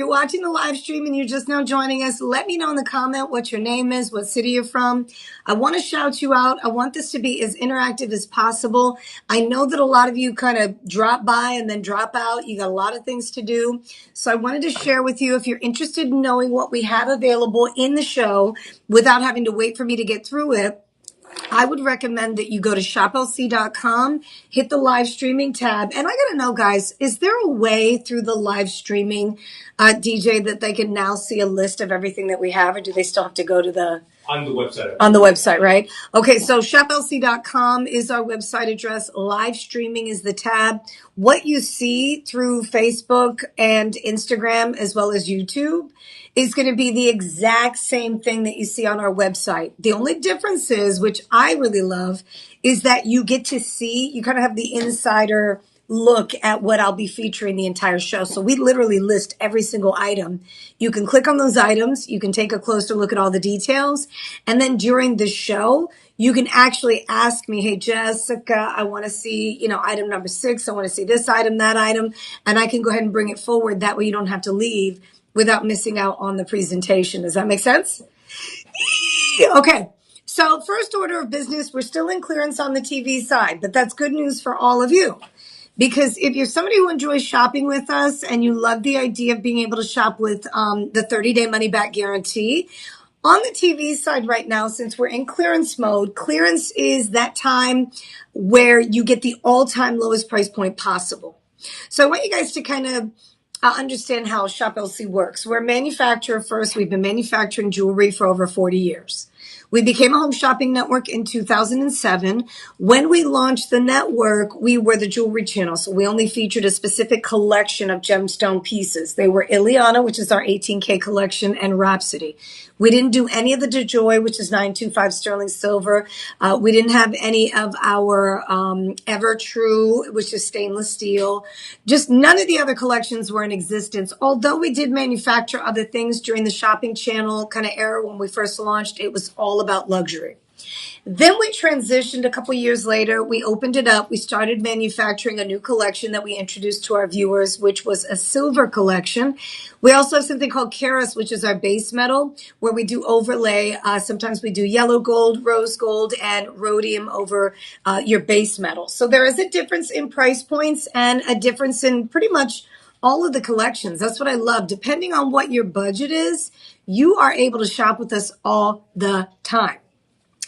You're watching the live stream and you're just now joining us, let me know in the comment what your name is, what city you're from. I want to shout you out. I want this to be as interactive as possible. I know that a lot of you kind of drop by and then drop out. You got a lot of things to do. So I wanted to share with you, if you're interested in knowing what we have available in the show without having to wait for me to get through it, I would recommend that you go to shoplc.com, hit the live streaming tab. And I got to know, guys, is there a way through the live streaming, DJ, that they can now see a list of everything that we have, or do they still have to go to the on the website? On the website, right? Okay, so shoplc.com is our website address. Live streaming is the tab. What you see through Facebook and Instagram, as well as YouTube, is going to be the exact same thing that you see on our website. The only difference is, which I really love, is that you get to see, you kind of have the insider look at what I'll be featuring the entire show. So we literally list every single item. You can click on those items. You can take a closer look at all the details. And then during the show, you can actually ask me, hey, Jessica, I want to see, item number 6. I want to see this item, that item. And I can go ahead and bring it forward. That way you don't have to leave without missing out on the presentation. Does that make sense? Okay. So first order of business, we're still in clearance on the TV side, but that's good news for all of you. Because if you're somebody who enjoys shopping with us and you love the idea of being able to shop with the 30-day money-back guarantee, on the TV side right now, since we're in clearance mode, clearance is that time where you get the all-time lowest price point possible. So I want you guys to kind of understand how Shop LC works. We're a manufacturer first. We've been manufacturing jewelry for over 40 years. We became a home shopping network in 2007. When we launched the network, we were the jewelry channel. So we only featured a specific collection of gemstone pieces. They were Ileana, which is our 18K collection, and Rhapsody. We didn't do any of the DeJoy, which is 925 sterling silver. We didn't have any of our Ever True, which is stainless steel. Just none of the other collections were in existence. Although we did manufacture other things during the shopping channel kind of era when we first launched, it was all about luxury. Then we transitioned a couple years later. We opened it up. We started manufacturing a new collection that we introduced to our viewers, which was a silver collection. We also have something called Keras, which is our base metal, where we do overlay. Sometimes we do yellow gold, rose gold, and rhodium over your base metal. So there is a difference in price points and a difference in pretty much all of the collections. That's what I love. Depending on what your budget is, you are able to shop with us all the time.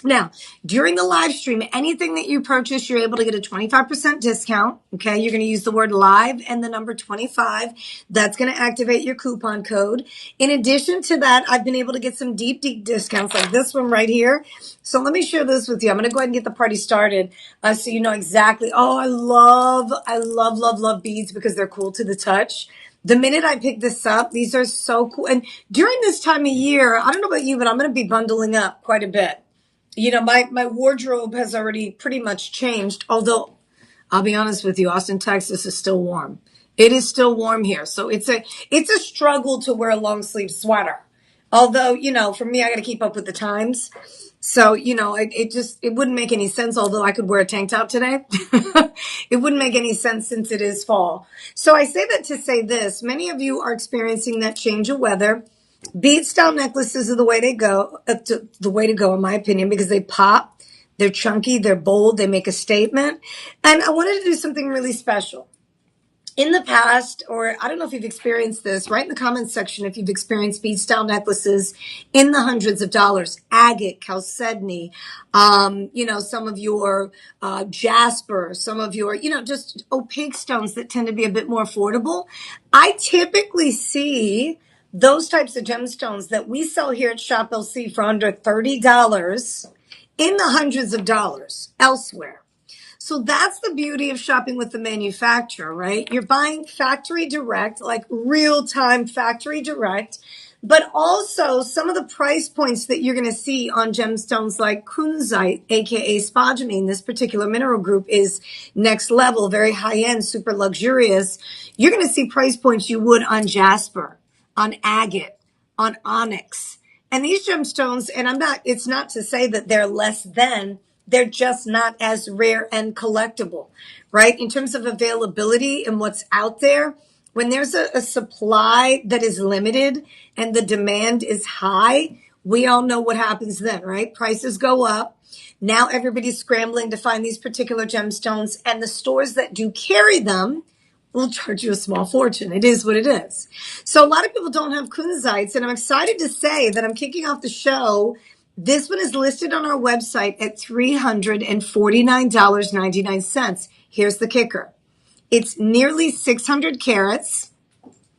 Now, during the live stream, anything that you purchase, you're able to get a 25% discount. Okay. You're going to use the word live and the number 25. That's going to activate your coupon code. In addition to that, I've been able to get some deep discounts like this one right here. So let me share this with you. I'm going to go ahead and get the party started so you know exactly. Oh, I love beads because they're cool to the touch. The minute I picked this up, these are so cool. And during this time of year, I don't know about you, but I'm going to be bundling up quite a bit. My wardrobe has already pretty much changed, although I'll be honest with you, Austin, Texas is still warm. It is still warm here. So it's a struggle to wear a long sleeve sweater. Although, for me, I got to keep up with the times. So, it wouldn't make any sense, although I could wear a tank top today. It wouldn't make any sense since it is fall. So I say that to say this. Many of you are experiencing that change of weather. Bead style necklaces are the way to go, in my opinion, because they pop, they're chunky, they're bold, they make a statement. And I wanted to do something really special. In the past, or I don't know if you've experienced this, write in the comments section if you've experienced bead style necklaces in the hundreds of dollars. Agate, chalcedony, some of your jasper, some of your, just opaque stones that tend to be a bit more affordable. I typically see those types of gemstones that we sell here at Shop LC for under $30 in the hundreds of dollars elsewhere. So that's the beauty of shopping with the manufacturer, right? You're buying factory direct, like real-time factory direct, but also some of the price points that you're going to see on gemstones like Kunzite, aka spodumene. This particular mineral group is next level, very high-end, super luxurious. You're going to see price points you would on jasper, on agate, on onyx. And these gemstones, and it's not to say that they're less than, they're just not as rare and collectible, right? In terms of availability and what's out there, When there's a supply that is limited and the demand is high, we all know what happens then, right? Prices go up. Now everybody's scrambling to find these particular gemstones, and the stores that do carry them will charge you a small fortune. It is what it is. So a lot of people don't have kunzites, and I'm excited to say that I'm kicking off the show. This one is listed on our website at $349.99. Here's the kicker. It's nearly 600 carats.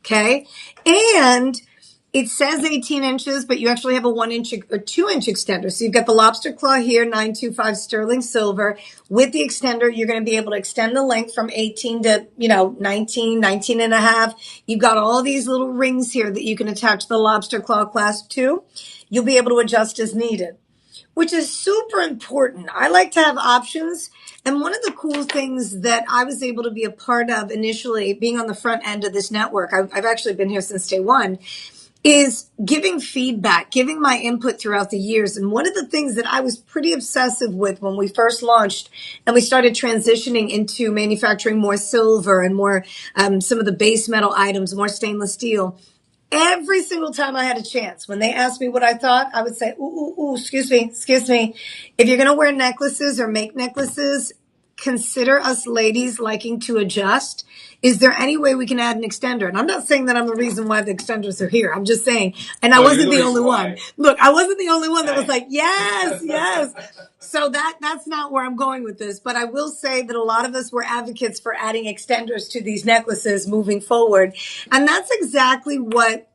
Okay. And it says 18 inches, but you actually have a 1 inch or 2 inch extender. So you've got the lobster claw here, 925 sterling silver. With the extender, you're going to be able to extend the length from 18 to, 19 and a half. You've got all these little rings here that you can attach the lobster claw clasp to. You'll be able to adjust as needed, which is super important. I like to have options. And one of the cool things that I was able to be a part of initially, being on the front end of this network, I've actually been here since day one, is giving feedback, giving my input throughout the years. And one of the things that I was pretty obsessive with when we first launched and we started transitioning into manufacturing more silver and more some of the base metal items, more stainless steel. Every single time I had a chance, when they asked me what I thought, I would say, excuse me. If you're going to wear necklaces or make necklaces, consider us ladies liking to adjust. Is there any way we can add an extender? And I'm not saying that I'm the reason why the extenders are here. I'm just saying, and I wasn't the only one. Look, I wasn't the only one that was like, yes. So that's not where I'm going with this. But I will say that a lot of us were advocates for adding extenders to these necklaces moving forward. And that's exactly what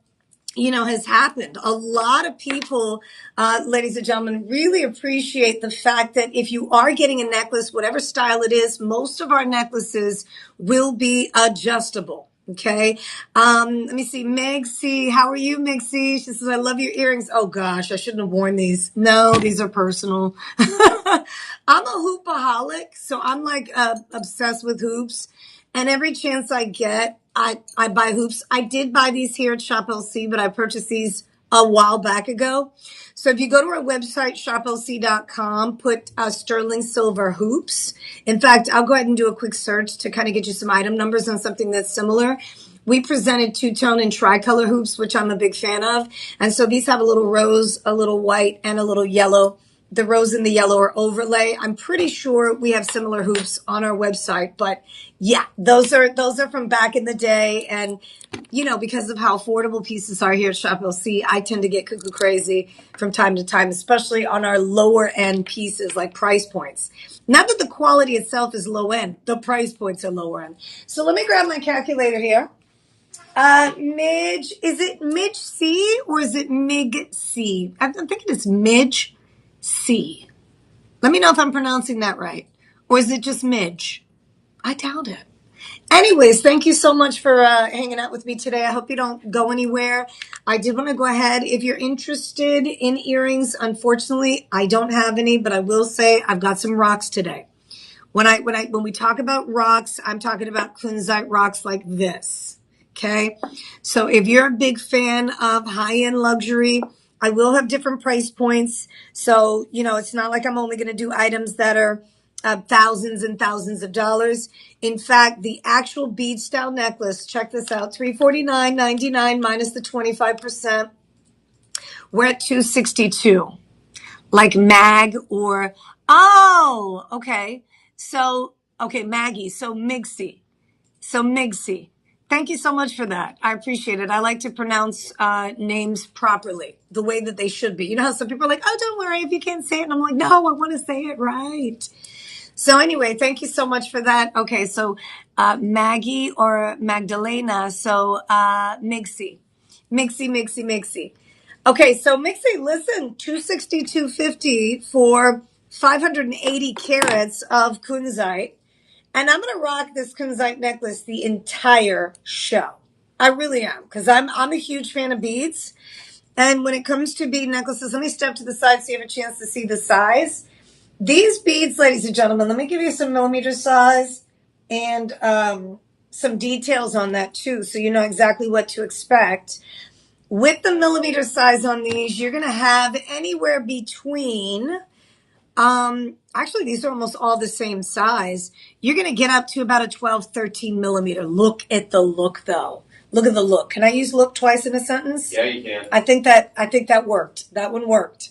has happened. A lot of people, ladies and gentlemen, really appreciate the fact that if you are getting a necklace, whatever style it is, most of our necklaces will be adjustable. Okay. Let me see. Meg C. How are you, Meg C? She says, I love your earrings. Oh gosh, I shouldn't have worn these. No, these are personal. I'm a hoopaholic. So I'm like obsessed with hoops. And every chance I get, I buy hoops. I did buy these here at Shop LC, but I purchased these a while back ago. So if you go to our website, shoplc.com, put sterling silver hoops. In fact, I'll go ahead and do a quick search to kind of get you some item numbers on something that's similar. We presented two-tone and tricolor hoops, which I'm a big fan of. And so these have a little rose, a little white, and a little yellow. The rose and the yellow are overlay. I'm pretty sure we have similar hoops on our website, but yeah, those are from back in the day. And, because of how affordable pieces are here at Shop LC, I tend to get cuckoo crazy from time to time, especially on our lower end pieces like price points. Not that the quality itself is low end, the price points are lower end. So let me grab my calculator here. Midge, is it Midge C or is it Mig C? I'm thinking it's Midge C. Let me know if I'm pronouncing that right. Or is it just Midge? I doubt it. Anyways, thank you so much for hanging out with me today. I hope you don't go anywhere. I did want to go ahead. If you're interested in earrings, unfortunately, I don't have any, but I will say I've got some rocks today. When we talk about rocks, I'm talking about Kunzite rocks like this. Okay. So if you're a big fan of high-end luxury, I will have different price points. So, it's not like I'm only going to do items that are thousands and thousands of dollars. In fact, the actual bead style necklace, check this out, $349.99 minus the 25%. We're at $262. Like Mag or, okay. So, Maggie. So Mixie. Thank you so much for that. I appreciate it. I like to pronounce names properly, the way that they should be. You know how some people are like, oh, don't worry if you can't say it. And I'm like, no, I want to say it right. So anyway, thank you so much for that. Okay, so Maggie or Magdalena. So Mixie. Okay, so Mixie, listen, $262.50 for 580 carats of Kunzite. And I'm going to rock this Kunzite necklace the entire show. I really am, because I'm a huge fan of beads. And when it comes to bead necklaces, let me step to the side so you have a chance to see the size. These beads, ladies and gentlemen, let me give you some millimeter size and some details on that too, so you know exactly what to expect. With the millimeter size on these, you're going to have anywhere between Actually, these are almost all the same size. You're going to get up to about a 12, 13 millimeter. Look at the look, though. Look at the look. Can I use look twice in a sentence? Yeah, you can. I think that worked. That one worked.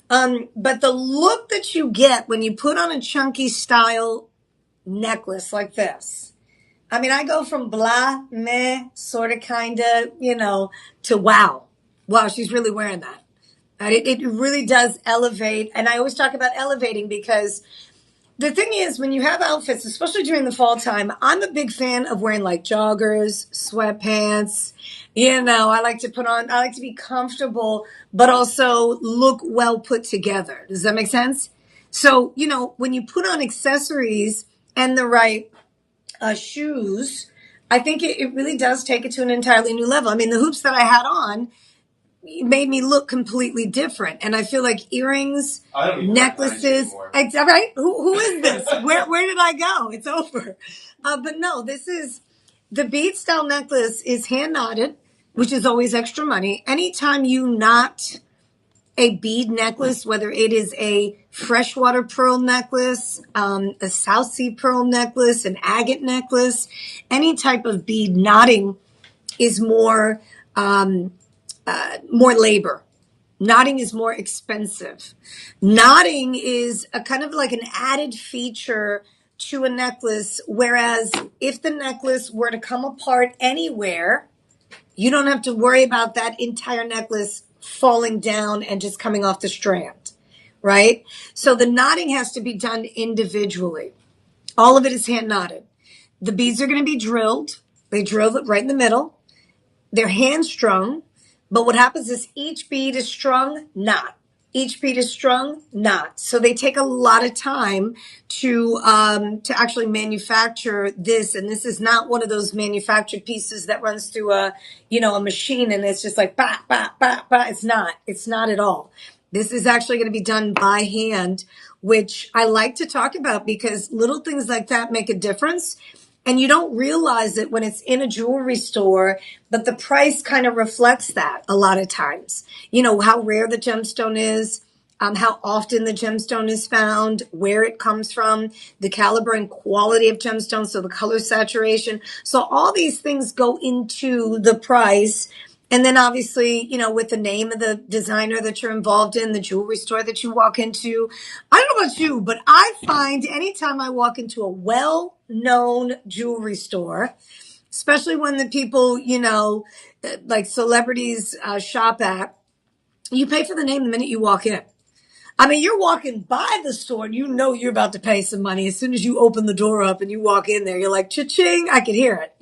But the look that you get when you put on a chunky style necklace like this. I mean, I go from blah, meh, sort of, kind of, to wow. Wow, she's really wearing that. It really does elevate. And I always talk about elevating because the thing is, when you have outfits, especially during the fall time, I'm a big fan of wearing like joggers, sweatpants. I like to be comfortable, but also look well put together. Does that make sense? So, when you put on accessories and the right shoes, I think it really does take it to an entirely new level. I mean, the hoops that I had on made me look completely different. And I feel like earrings, necklaces, right? Who is this? Where did I go? It's over. But no, the bead style necklace is hand knotted, which is always extra money. Anytime you knot a bead necklace, whether it is a freshwater pearl necklace, a South Sea pearl necklace, an agate necklace, any type of bead knotting is more labor. Knotting is more expensive. Knotting is a kind of like an added feature to a necklace, whereas if the necklace were to come apart anywhere, you don't have to worry about that entire necklace falling down and just coming off the strand, right? So the knotting has to be done individually. All of it is hand knotted. The beads are going to be drilled. They drill it right in the middle. They're hand strung. But what happens is each bead is strung, knot. Each bead is strung, knot. So they take a lot of time to actually manufacture this. And this is not one of those manufactured pieces that runs through a machine and it's just like, bah, bah, bah, bah. It's not. It's not at all. This is actually going to be done by hand, which I like to talk about because little things like that make a difference. And you don't realize it when it's in a jewelry store, but the price kind of reflects that a lot of times. How rare the gemstone is, how often the gemstone is found, where it comes from, the caliber and quality of gemstone, so the color saturation. So all these things go into the price. And then obviously, with the name of the designer that you're involved in, the jewelry store that you walk into. I don't know about you, but I find anytime I walk into a well-known jewelry store, especially when the people, like celebrities shop at, you pay for the name the minute you walk in. I mean, you're walking by the store and you're about to pay some money. As soon as you open the door up and you walk in there, you're like, cha-ching, I can hear it,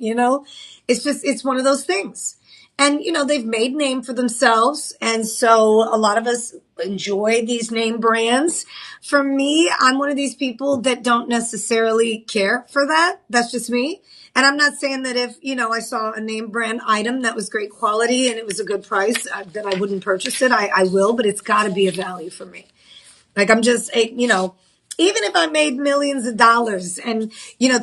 It's one of those things. And, they've made name for themselves. And so a lot of us enjoy these name brands. For me, I'm one of these people that don't necessarily care for that. That's just me. And I'm not saying that if, I saw a name brand item that was great quality and it was a good price, that I wouldn't purchase it. I will, but it's got to be a value for me. Like I'm just, even if I made millions of dollars and,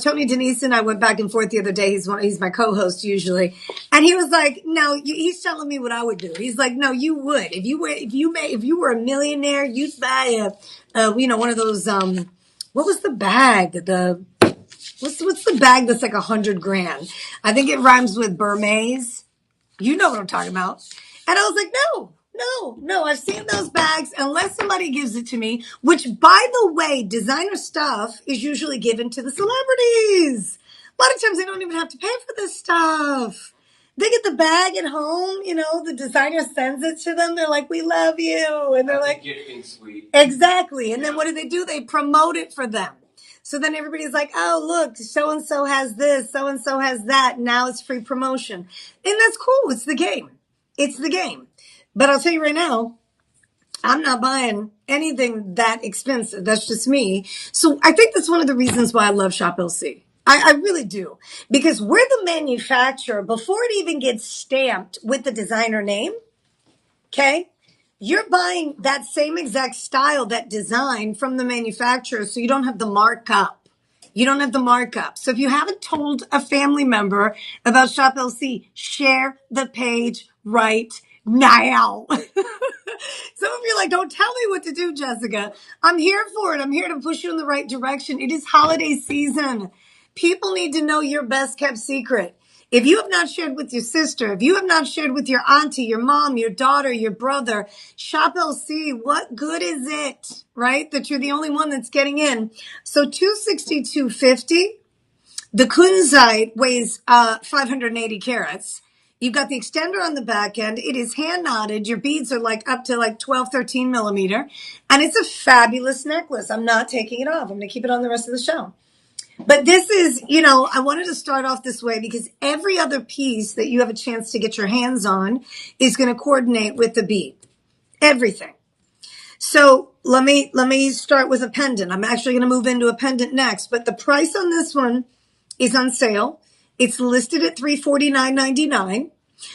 Tony Denise and I went back and forth the other day. He's my co-host usually. And he was like, no, he's telling me what I would do. He's like, no, you would. If you were a millionaire, you'd buy one of those, what was the bag? What's the bag that's like $100,000? I think it rhymes with Burmese. You know what I'm talking about. And I was like, no, I've seen those bags unless somebody gives it to me, which by the way, designer stuff is usually given to the celebrities. A lot of times they don't even have to pay for this stuff. They get the bag at home, the designer sends it to them. They're like, we love you. And they're like, gifting suite. Exactly. And then what do? They promote it for them. So then everybody's like, oh, look, so-and-so has this, so-and-so has that. Now it's free promotion. And that's cool. It's the game. It's the game. But I'll tell you right now, I'm not buying anything that expensive. That's just me. So I think that's one of the reasons why I love Shop LC. I really do. Because we're the manufacturer before it even gets stamped with the designer name. Okay? You're buying that same exact style, that design from the manufacturer, so you don't have the markup. You don't have the markup. So if you haven't told a family member about Shop LC, share the page right now. Some of you are like, don't tell me what to do, Jessica. I'm here for it. I'm here to push you in the right direction. It is holiday season. People need to know your best kept secret. If you have not shared with your sister, if you have not shared with your auntie, your mom, your daughter, your brother, Shop LC, what good is it, right? That you're the only one that's getting in. So 262.50. The Kunzite weighs 580 carats. You've got the extender on the back end. It is hand knotted. Your beads are like up to like 12, 13 millimeter. And it's a fabulous necklace. I'm not taking it off. I'm going to keep it on the rest of the show. But this is, I wanted to start off this way because every other piece that you have a chance to get your hands on is going to coordinate with the bead. Everything. So let me start with a pendant. I'm actually going to move into a pendant next, but the price on this one is on sale. It's listed at $349.99.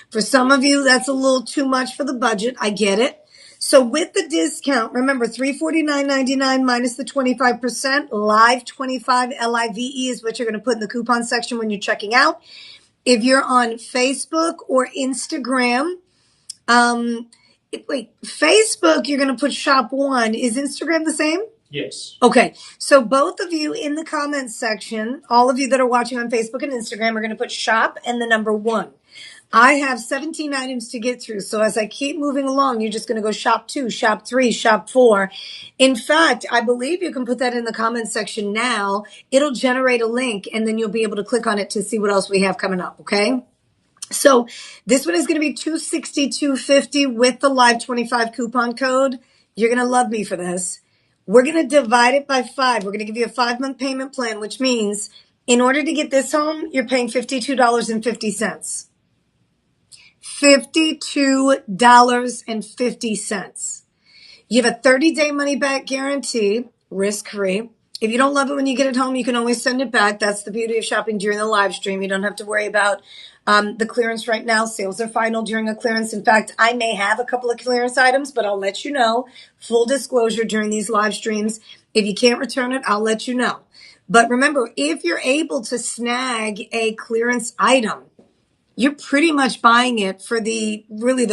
For some of you, that's a little too much for the budget. I get it. So with the discount, remember $349.99 minus the 25%, live 25 LIVE is what you're going to put in the coupon section when you're checking out. If you're on Facebook or Instagram, Facebook, you're going to put shop one. Is Instagram the same? Yes. Okay. So both of you in the comments section, all of you that are watching on Facebook and Instagram are going to put shop and the number one. I have 17 items to get through. So as I keep moving along, you're just going to go shop 2, shop 3, shop 4. In fact, I believe you can put that in the comments section now. It'll generate a link and then you'll be able to click on it to see what else we have coming up. Okay. So this one is going to be $262.50 with the live 25 coupon code. You're going to love me for this. We're going to divide it by 5. We're going to give you a 5-month payment plan, which means in order to get this home, you're paying $52.50. $52.50. You have a 30-day money-back guarantee, risk-free. If you don't love it when you get it home, you can always send it back. That's the beauty of shopping during the live stream. You don't have to worry about the clearance right now. Sales are final during a clearance. In fact, I may have a couple of clearance items, but I'll let you know. Full disclosure during these live streams. If you can't return it, I'll let you know. But remember, if you're able to snag a clearance item, you're pretty much buying it for the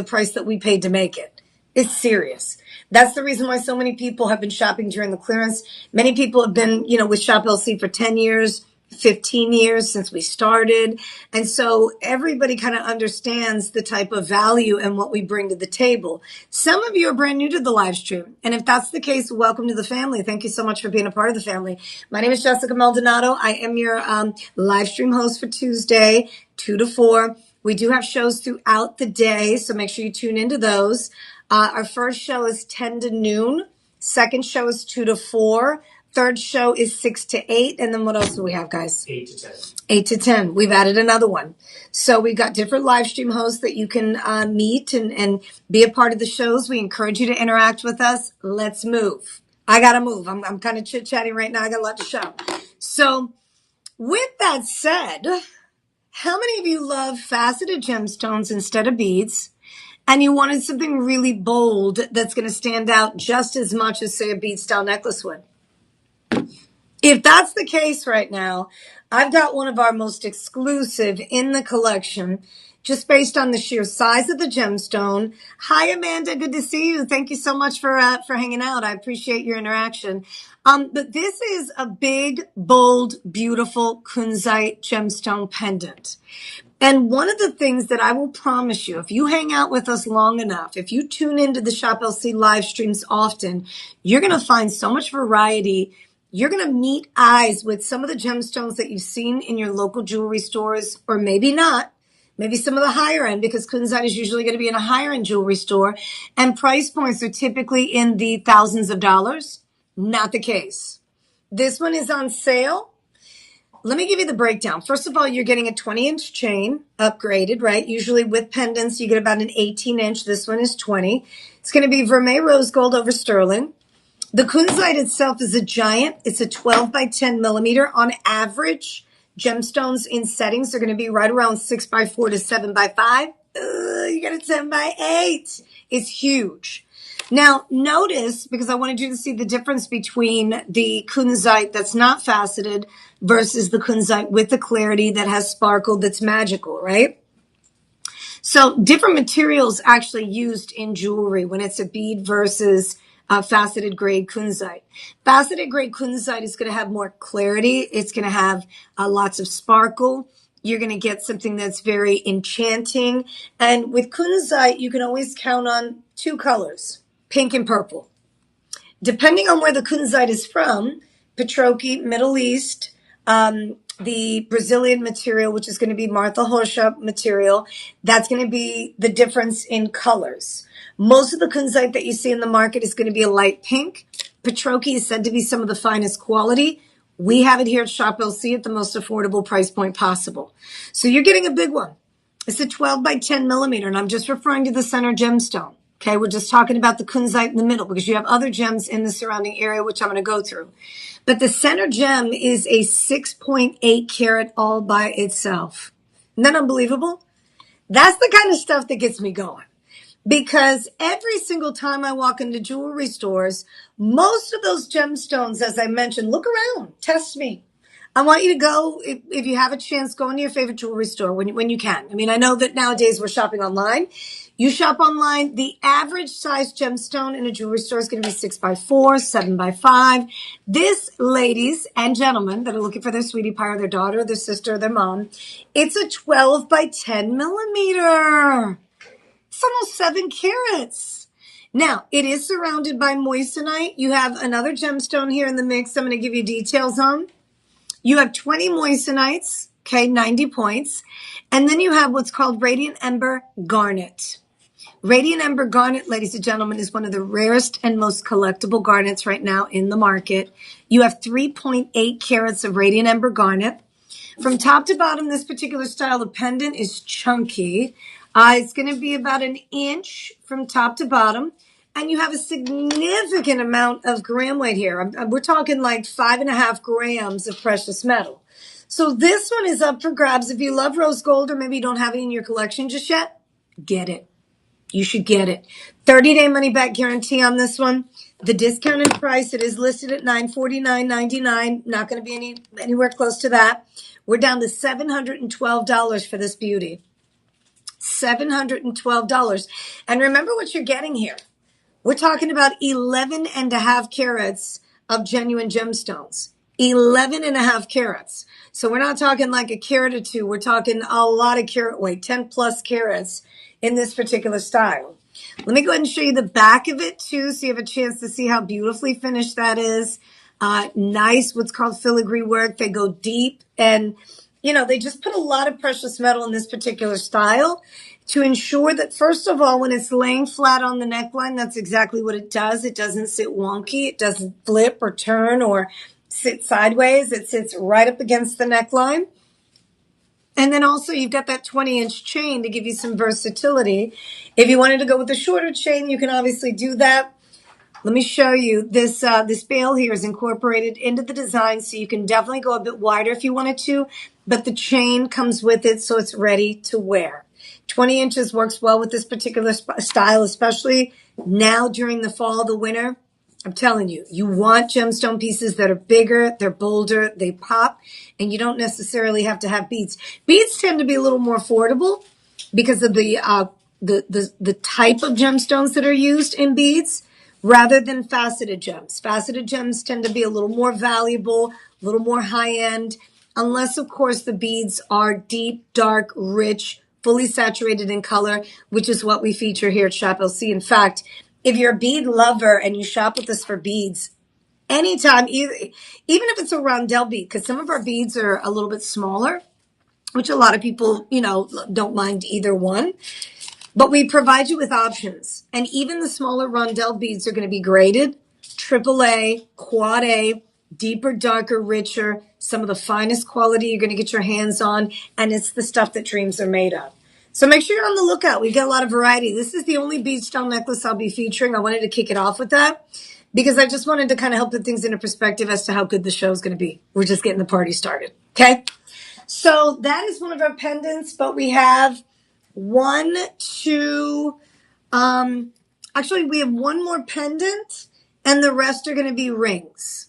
price that we paid to make it. It's serious. That's the reason why so many people have been shopping during the clearance. Many people have been, with Shop LC for 10 years, 15 years since we started. And so everybody kind of understands the type of value and what we bring to the table. Some of you are brand new to the live stream. And if that's the case, welcome to the family. Thank you so much for being a part of the family. My name is Jessica Maldonado. I am your live stream host for Tuesday, 2 to 4. We do have shows throughout the day, so make sure you tune into those. Our first show is 10 to noon. Second show is 2 to 4. Third show is 6 to 8. And then what else do we have, guys? 8 to 10. 8 to 10. We've added another one. So we've got different live stream hosts that you can meet and be a part of the shows. We encourage you to interact with us. Let's move. I got to move. I'm kind of chit-chatting right now. I got a lot to show. So with that said, how many of you love faceted gemstones instead of beads? And you wanted something really bold that's going to stand out just as much as, say, a bead style necklace would. If that's the case right now, I've got one of our most exclusive in the collection, just based on the sheer size of the gemstone. Hi, Amanda. Good to see you. Thank you so much for hanging out. I appreciate your interaction. But this is a big, bold, beautiful Kunzite gemstone pendant. And one of the things that I will promise you, if you hang out with us long enough, if you tune into the Shop LC live streams often, you're going to find so much variety. You're going to meet eyes with some of the gemstones that you've seen in your local jewelry stores, or maybe not. Maybe some of the higher end, because Kunzite is usually going to be in a higher end jewelry store. And price points are typically in the thousands of dollars. Not the case. This one is on sale. Let me give you the breakdown. First of all, you're getting a 20-inch chain, upgraded, right? Usually with pendants, you get about an 18-inch. This one is 20. It's going to be vermeil rose gold over sterling. The Kunzite itself is a giant. It's a 12 by 10 millimeter. On average, gemstones in settings are going to be right around 6 by 4 to 7 by 5. You got a 10 by 8. It's huge. Now, notice, because I wanted you to see the difference between the Kunzite that's not faceted versus the Kunzite with the clarity that has sparkle that's magical, right? So different materials actually used in jewelry when it's a bead versus faceted grade kunzite. Faceted grade kunzite is going to have more clarity. It's going to have lots of sparkle. You're going to get something that's very enchanting. And with kunzite, you can always count on two colors, pink and purple. Depending on where the kunzite is from, Petroki, Middle East, the Brazilian material, which is going to be Martha Hosha material, that's going to be the difference in colors. Most of the kunzite that you see in the market is going to be a light pink. Petroki is said to be some of the finest quality. We have it here at Shop LC at the most affordable price point possible. So you're getting a big one. It's a 12 by 10 millimeter, and I'm just referring to the center gemstone. Okay, we're just talking about the kunzite in the middle because you have other gems in the surrounding area, which I'm going to go through. But the center gem is a 6.8 carat all by itself. Isn't that unbelievable? That's the kind of stuff that gets me going. Because every single time I walk into jewelry stores, most of those gemstones, as I mentioned, look around, test me. I want you to go, if you have a chance, go into your favorite jewelry store when you can. I mean, I know that nowadays we're shopping online. You shop online, the average size gemstone in a jewelry store is going to be 6 by 4, 7 by 5. This, ladies and gentlemen that are looking for their sweetie pie or their daughter, or their sister, or their mom, it's a 12 by 10 millimeter. It's almost 7 carats. Now, it is surrounded by moissanite. You have another gemstone here in the mix I'm going to give you details on. You have 20 moissanites, okay, 90 points. And then you have what's called Radiant Ember Garnet. Radiant Ember Garnet, ladies and gentlemen, is one of the rarest and most collectible garnets right now in the market. You have 3.8 carats of Radiant Ember Garnet. From top to bottom, this particular style of pendant is chunky. It's going to be about an inch from top to bottom. And you have a significant amount of gram weight here. We're talking like 5.5 grams of precious metal. So this one is up for grabs. If you love rose gold or maybe you don't have it in your collection just yet, get it. You should get it. 30-day money-back guarantee on this one. The discounted price, it is listed at $949.99. Not going to be anywhere close to that. We're down to $712 for this beauty. $712. And remember what you're getting here. We're talking about 11.5 carats of genuine gemstones. 11.5 carats. So we're not talking like a carat or two. We're talking a lot of carat weight, 10 plus carats in this particular style. Let me go ahead and show you the back of it too, so you have a chance to see how beautifully finished that is. Nice, what's called filigree work. They go deep and, they just put a lot of precious metal in this particular style to ensure that, first of all, when it's laying flat on the neckline, that's exactly what it does. It doesn't sit wonky. It doesn't flip or turn or sit sideways. It sits right up against the neckline. And then also you've got that 20-inch chain to give you some versatility. If you wanted to go with a shorter chain, you can obviously do that. Let me show you this. This bail here is incorporated into the design, so you can definitely go a bit wider if you wanted to, but the chain comes with it, so it's ready to wear. 20 inches works well with this particular style, especially now during the fall, the winter. I'm telling you, you want gemstone pieces that are bigger, they're bolder, they pop, and you don't necessarily have to have beads. Beads tend to be a little more affordable because of the type of gemstones that are used in beads rather than faceted gems. Faceted gems tend to be a little more valuable, a little more high-end, unless, of course, the beads are deep, dark, rich, fully saturated in color, which is what we feature here at Shop LC. In fact, if you're a bead lover and you shop with us for beads, anytime, even if it's a rondelle bead, because some of our beads are a little bit smaller, which a lot of people, don't mind either one. But we provide you with options. And even the smaller rondelle beads are going to be graded, AAA, Quad A, deeper, darker, richer, some of the finest quality you're going to get your hands on. And it's the stuff that dreams are made of. So make sure you're on the lookout. We've got a lot of variety. This is the only bead style necklace I'll be featuring. I wanted to kick it off with that because I just wanted to kind of help put things into perspective as to how good the show is going to be. We're just getting the party started. Okay. So that is one of our pendants, but we have one, two, actually we have one more pendant and the rest are going to be rings.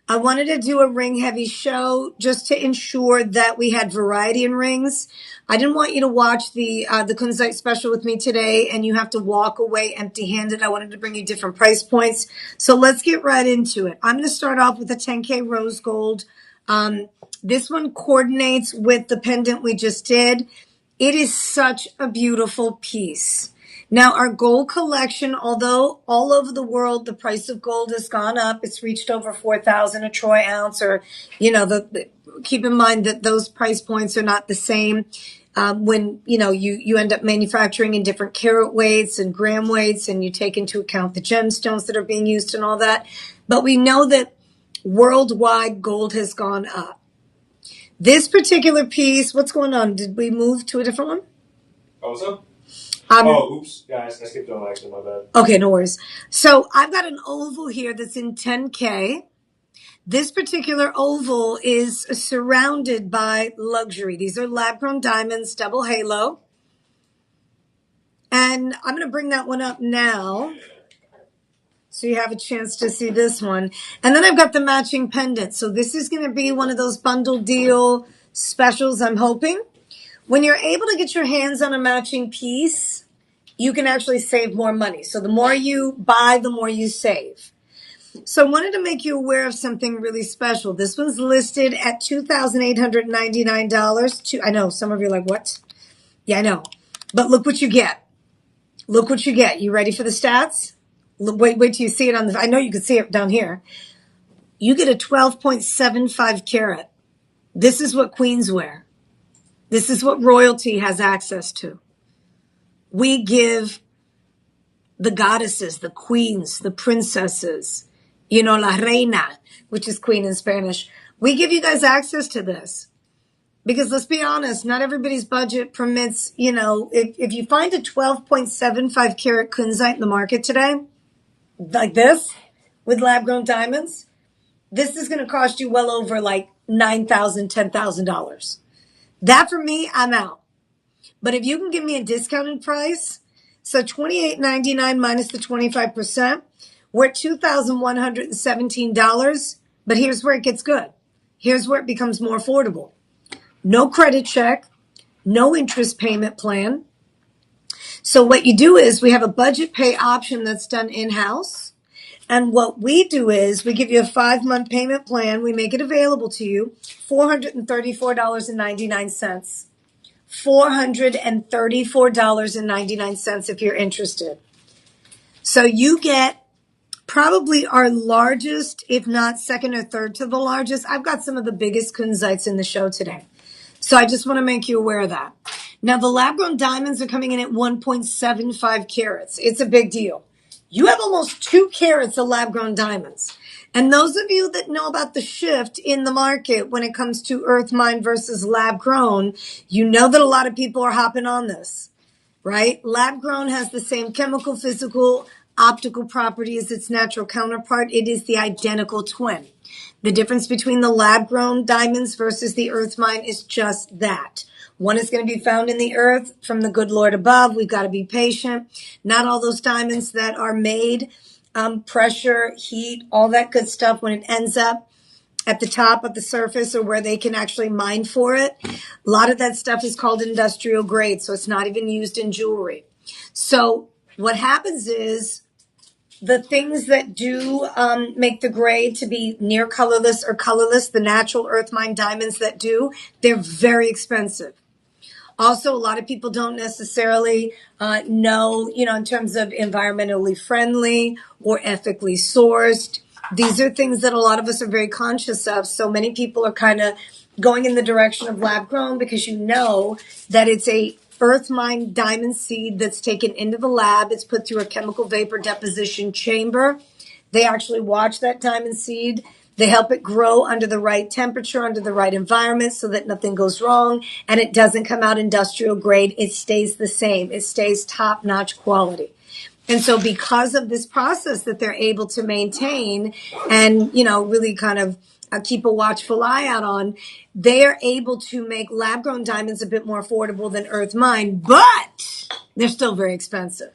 I wanted to do a ring heavy show just to ensure that we had variety in rings. I didn't want you to watch the Kunzite special with me today and you have to walk away empty-handed. I wanted to bring you different price points. So let's get right into it. I'm going to start off with a 10K rose gold. This one coordinates with the pendant we just did. It is such a beautiful piece. Now, our gold collection, although all over the world the price of gold has gone up, it's reached over 4,000 a troy ounce, or keep in mind that those price points are not the same. When you end up manufacturing in different carat weights and gram weights, and you take into account the gemstones that are being used and all that. But we know that worldwide gold has gone up. This particular piece, what's going on? Did we move to a different one? Oh, what's up? Oops. Yeah, I skipped on actually, my bad. Okay, no worries. So I've got an oval here that's in 10K. This particular oval is surrounded by luxury. These are lab-grown diamonds, double halo. And I'm going to bring that one up now so you have a chance to see this one. And then I've got the matching pendant. So this is going to be one of those bundle deal specials, I'm hoping. When you're able to get your hands on a matching piece, you can actually save more money. So the more you buy, the more you save. So I wanted to make you aware of something really special. This one's listed at $2,899. I know some of you are like, what? Yeah, I know. But look what you get. Look what you get. You ready for the stats? Wait till you see it I know you can see it down here. You get a 12.75 carat. This is what queens wear. This is what royalty has access to. We give the goddesses, the queens, the princesses, la reina, which is queen in Spanish. We give you guys access to this. Because let's be honest, not everybody's budget permits, if you find a 12.75 carat kunzite in the market today, like this, with lab-grown diamonds, this is going to cost you well over like $9,000, $10,000. That for me, I'm out. But if you can give me a discounted price, so $28.99 minus the 25%, we're at $2,117. But here's where it gets good. Here's where it becomes more affordable. No credit check, no interest payment plan. So what you do is we have a budget pay option that's done in-house. And what we do is we give you a 5-month payment plan. We make it available to you, $434.99. $434.99 if you're interested. So you get probably our largest, if not second or third to the largest. I've got some of the biggest kunzites in the show today. So I just want to make you aware of that. Now the lab-grown diamonds are coming in at 1.75 carats. It's a big deal. You have almost 2 carats of lab-grown diamonds. And those of you that know about the shift in the market when it comes to earth mine versus lab grown, you know that a lot of people are hopping on this, right? Lab grown has the same chemical, physical, optical property as its natural counterpart. It is the identical twin. The difference between the lab grown diamonds versus the earth mine is just that. One is going to be found in the earth from the good Lord above. We've got to be patient. Not all those diamonds that are made, pressure, heat, all that good stuff, when it ends up at the top of the surface or where they can actually mine for it, a lot of that stuff is called industrial grade, so it's not even used in jewelry. So what happens is the things that do make the grade to be near colorless or colorless, the natural earth mine diamonds that do, they're very expensive. Also, a lot of people don't necessarily know, in terms of environmentally friendly or ethically sourced. These are things that a lot of us are very conscious of. So many people are kind of going in the direction of lab grown because you know that it's a earth mine diamond seed that's taken into the lab. It's put through a chemical vapor deposition chamber. They actually watch that diamond seed. They help it grow under the right temperature, under the right environment so that nothing goes wrong and it doesn't come out industrial grade. It stays the same. It stays top-notch quality. And so because of this process that they're able to maintain and, really kind of keep a watchful eye out on, they are able to make lab-grown diamonds a bit more affordable than earth mine, but they're still very expensive.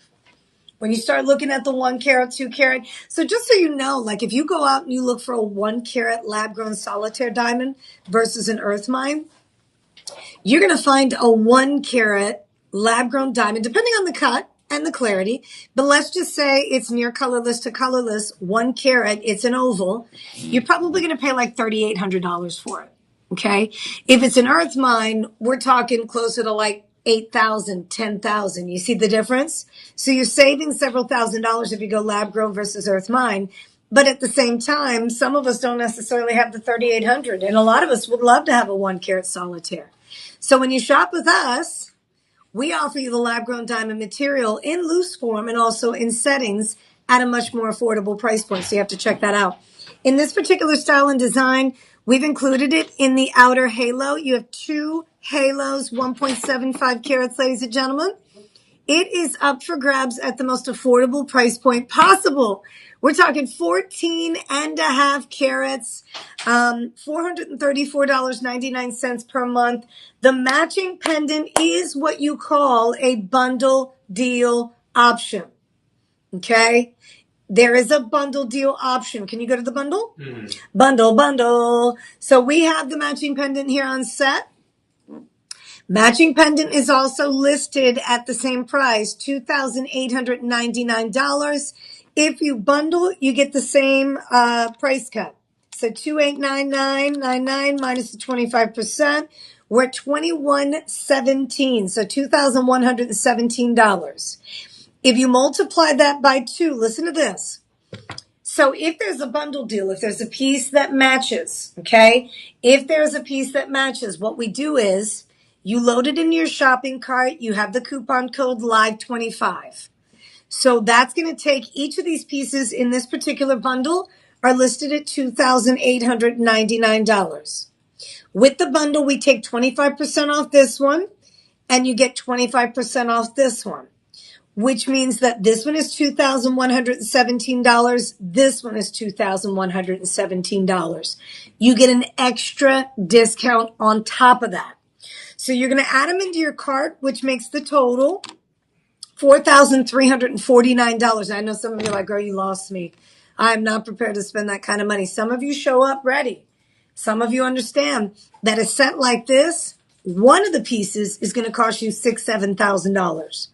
When you start looking at the 1 carat, 2 carat. So just so you know, like if you go out and you look for a 1 carat lab grown solitaire diamond versus an earth mine, you're going to find a 1 carat lab grown diamond, depending on the cut and the clarity. But let's just say it's near colorless to colorless, 1 carat, it's an oval. You're probably going to pay like $3,800 for it. Okay. If it's an earth mine, we're talking closer to like 8,000, 10,000. You see the difference? So you're saving several $1,000s if you go lab grown versus earth mine. But at the same time, some of us don't necessarily have the 3,800, and a lot of us would love to have a 1 carat solitaire. So when you shop with us, we offer you the lab grown diamond material in loose form and also in settings at a much more affordable price point. So you have to check that out. In this particular style and design, we've included it in the outer halo. You have 2 halos, 1.75 carats, ladies and gentlemen. It is up for grabs at the most affordable price point possible. We're talking 14.5 carats, $434.99 per month. The matching pendant is what you call a bundle deal option. Okay? There is a bundle deal option. Can you go to the bundle? Mm-hmm. Bundle. So we have the matching pendant here on set. Matching pendant is also listed at the same price, $2,899. If you bundle, you get the same price cut. So $2,899.99 minus the 25%. We're at $2,117, so $2,117. If you multiply that by 2, listen to this. So if there's a bundle deal, if there's a piece that matches, okay? If there's a piece that matches, what we do is you load it into your shopping cart. You have the coupon code LIVE25. So that's going to take each of these pieces in this particular bundle are listed at $2,899. With the bundle, we take 25% off this one, and you get 25% off this one, which means that this one is $2,117. This one is $2,117. You get an extra discount on top of that. So you're going to add them into your cart, which makes the total $4,349. I know some of you are like, girl, you lost me. I'm not prepared to spend that kind of money. Some of you show up ready. Some of you understand that a set like this, one of the pieces is going to cost you $6,000, $7,000.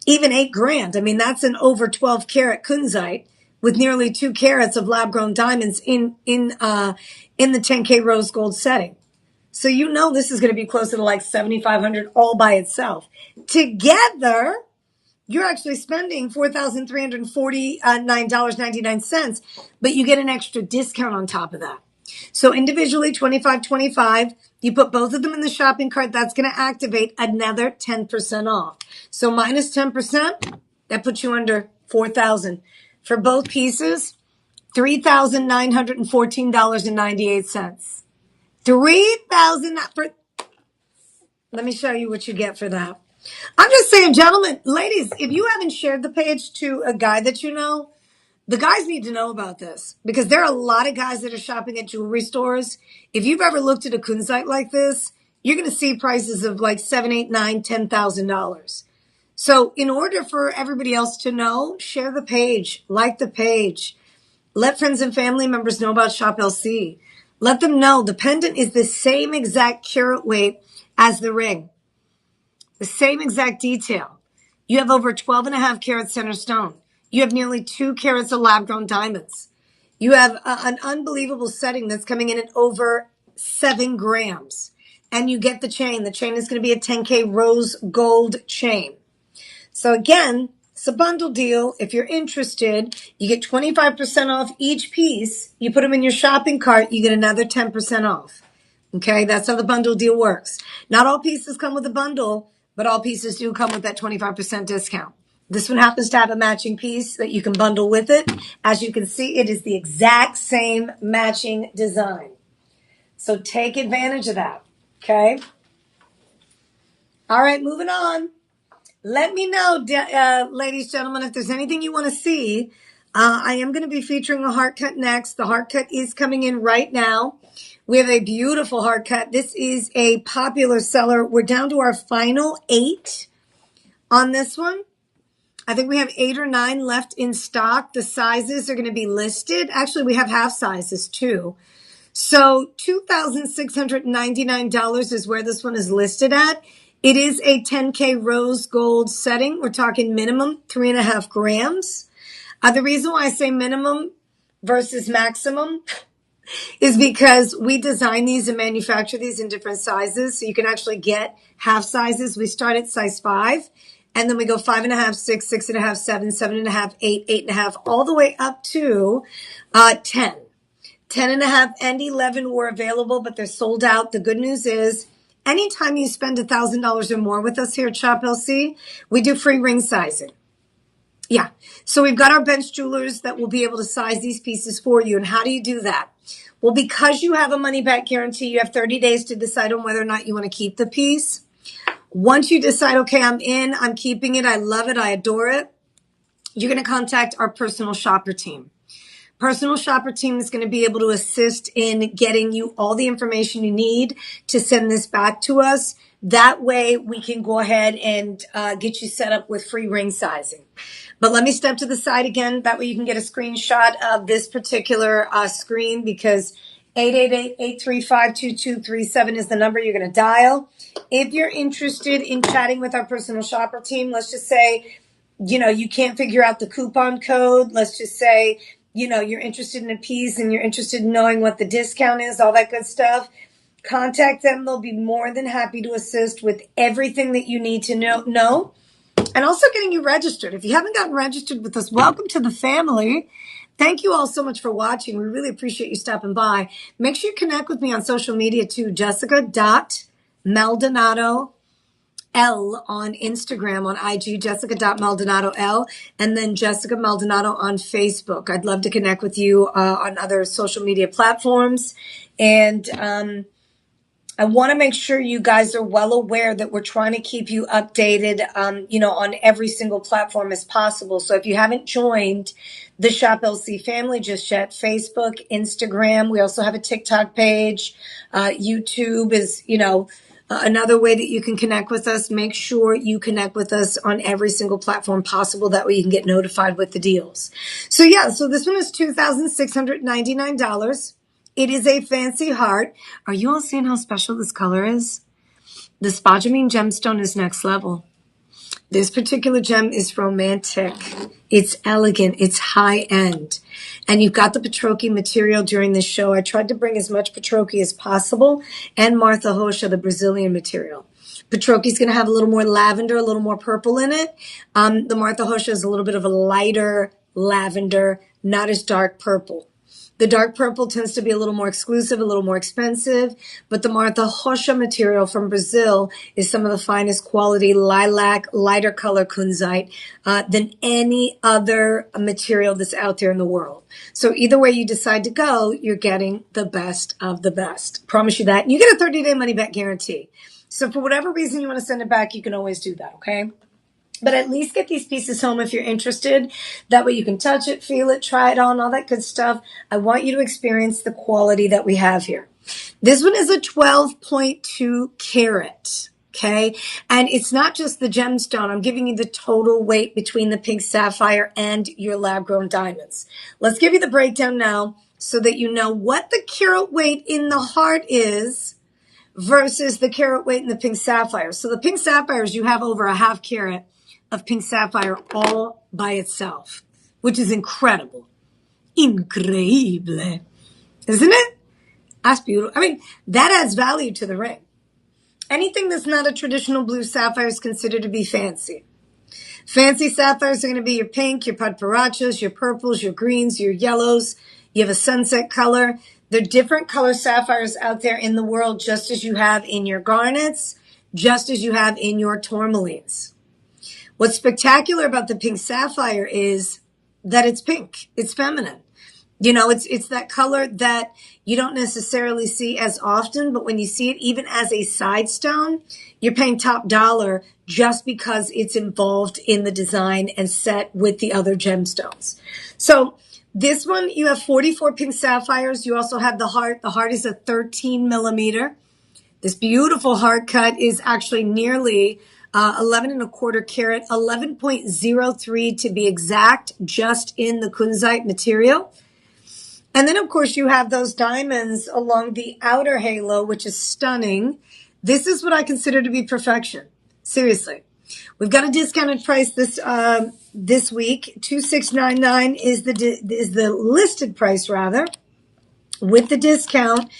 Even $8,000. I mean, that's an over 12 carat Kunzite with nearly 2 carats of lab grown diamonds in the 10K rose gold setting. So you know this is going to be closer to like $7,500 all by itself. Together, you're actually spending $4,349.99, but you get an extra discount on top of that. So individually, $25.25. You put both of them in the shopping cart. That's going to activate another 10% off. So minus 10%, that puts you under $4,000. For both pieces, $3,914.98. 3,000 for, let me show you what you get for that. I'm just saying, gentlemen, ladies, if you haven't shared the page to a guy that you know, the guys need to know about this because there are a lot of guys that are shopping at jewelry stores. If you've ever looked at a Kunzite like this, you're going to see prices of like $7,000, $8,000, $9,000, $10,000. So in order for everybody else to know, share the page, like the page, let friends and family members know about Shop LC. Let them know the pendant is the same exact carat weight as the ring. The same exact detail. You have over 12.5 carats center stone. You have nearly 2 carats of lab-grown diamonds. You have an unbelievable setting that's coming in at over 7 grams. And you get the chain. The chain is going to be a 10K rose gold chain. So again, it's a bundle deal. If you're interested, you get 25% off each piece. You put them in your shopping cart, you get another 10% off. Okay, that's how the bundle deal works. Not all pieces come with a bundle, but all pieces do come with that 25% discount. This one happens to have a matching piece that you can bundle with it. As you can see, it is the exact same matching design. So take advantage of that. Okay. All right, moving on. Let me know, ladies, gentlemen, if there's anything you want to see. I am going to be featuring a heart cut next. The heart cut is coming in right now. We have a beautiful heart cut. This is a popular seller. We're down to our final 8 on this one. I think we have 8 or 9 left in stock. The sizes are going to be listed. Actually, we have half sizes too. So $2,699 is where this one is listed at. It is a 10K rose gold setting. We're talking minimum 3.5 grams. The reason why I say minimum versus maximum is because we design these and manufacture these in different sizes. So you can actually get half sizes. We start at size 5, and then we go 5.5, 6, 6.5, 7, 7.5, 8, 8.5, all the way up to 10. 10.5 and 11 were available, but they're sold out. The good news is anytime you spend $1,000 or more with us here at Shop LC, we do free ring sizing. Yeah. So we've got our bench jewelers that will be able to size these pieces for you. And how do you do that? Well, because you have a money back guarantee, you have 30 days to decide on whether or not you want to keep the piece. Once you decide, okay, I'm in, I'm keeping it, I love it, I adore it, you're going to contact our personal shopper team. Personal shopper team is going to be able to assist in getting you all the information you need to send this back to us. That way we can go ahead and get you set up with free ring sizing. But let me step to the side again. That way you can get a screenshot of this particular screen, because 888-835-2237 is the number you're going to dial. If you're interested in chatting with our personal shopper team, let's just say, you can't figure out the coupon code. Let's just say, you're interested in a piece and you're interested in knowing what the discount is, all that good stuff. Contact them. They'll be more than happy to assist with everything that you need to know. And also getting you registered. If you haven't gotten registered with us, welcome to the family. Thank you all so much for watching. We really appreciate you stopping by. Make sure you connect with me on social media too. Jessica.Maldonado L on Instagram, on IG, Jessica.Maldonado L, and then Jessica Maldonado on Facebook. I'd love to connect with you on other social media platforms. And I want to make sure you guys are well aware that we're trying to keep you updated, on every single platform as possible. So if you haven't joined the Shop LC family just yet, Facebook, Instagram, we also have a TikTok page. YouTube is, another way that you can connect with us. Make sure you connect with us on every single platform possible. That way you can get notified with the deals. So this one is $2,699. It is a fancy heart. Are you all seeing how special this color is? The spodumene gemstone is next level. This particular gem is romantic. It's elegant. It's high end. And you've got the Patroki material during this show. I tried to bring as much Patroki as possible, and Martha Rocha, the Brazilian material. Patroki's going to have a little more lavender, a little more purple in it. The Martha Rocha is a little bit of a lighter lavender, not as dark purple. The dark purple tends to be a little more exclusive, a little more expensive, but the Martha Rocha material from Brazil is some of the finest quality lilac, lighter color kunzite than any other material that's out there in the world. So either way you decide to go, you're getting the best of the best. Promise you that. And you get a 30-day money-back guarantee. So for whatever reason you want to send it back, you can always do that, okay? But at least get these pieces home if you're interested. That way you can touch it, feel it, try it on, all that good stuff. I want you to experience the quality that we have here. This one is a 12.2 carat, okay? And it's not just the gemstone. I'm giving you the total weight between the pink sapphire and your lab-grown diamonds. Let's give you the breakdown now so that you know what the carat weight in the heart is versus the carat weight in the pink sapphire. So the pink sapphires, you have over a half carat of pink sapphire all by itself, which is incredible. Increíble. Isn't it? That's beautiful. I mean, that adds value to the ring. Anything that's not a traditional blue sapphire is considered to be fancy. Fancy sapphires are going to be your pink, your purpurachas, your purples, your greens, your yellows. You have a sunset color. There are different color sapphires out there in the world, just as you have in your garnets, just as you have in your tourmalines. What's spectacular about the pink sapphire is that it's pink. It's feminine. It's that color that you don't necessarily see as often, but when you see it even as a side stone, you're paying top dollar just because it's involved in the design and set with the other gemstones. So this one, you have 44 pink sapphires. You also have the heart. The heart is a 13 millimeter. This beautiful heart cut is actually nearly 11.25 carat, 11.03 to be exact, just in the kunzite material. And then, of course, you have those diamonds along the outer halo, which is stunning. This is what I consider to be perfection. Seriously. We've got a discounted price this week. 2699 is the listed price rather. With the discount,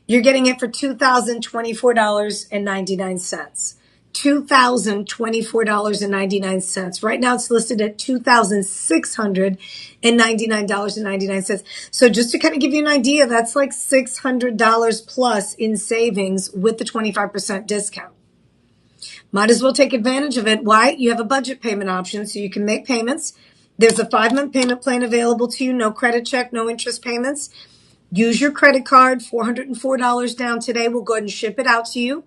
you're getting it for $2,024.99. $2,024.99. Right now it's listed at $2,699.99. So just to kind of give you an idea, that's like $600 plus in savings with the 25% discount. Might as well take advantage of it. Why? You have a budget payment option, so you can make payments. There's a 5-month payment plan available to you. No credit check, no interest payments. Use your credit card, $404 down today. We'll go ahead and ship it out to you.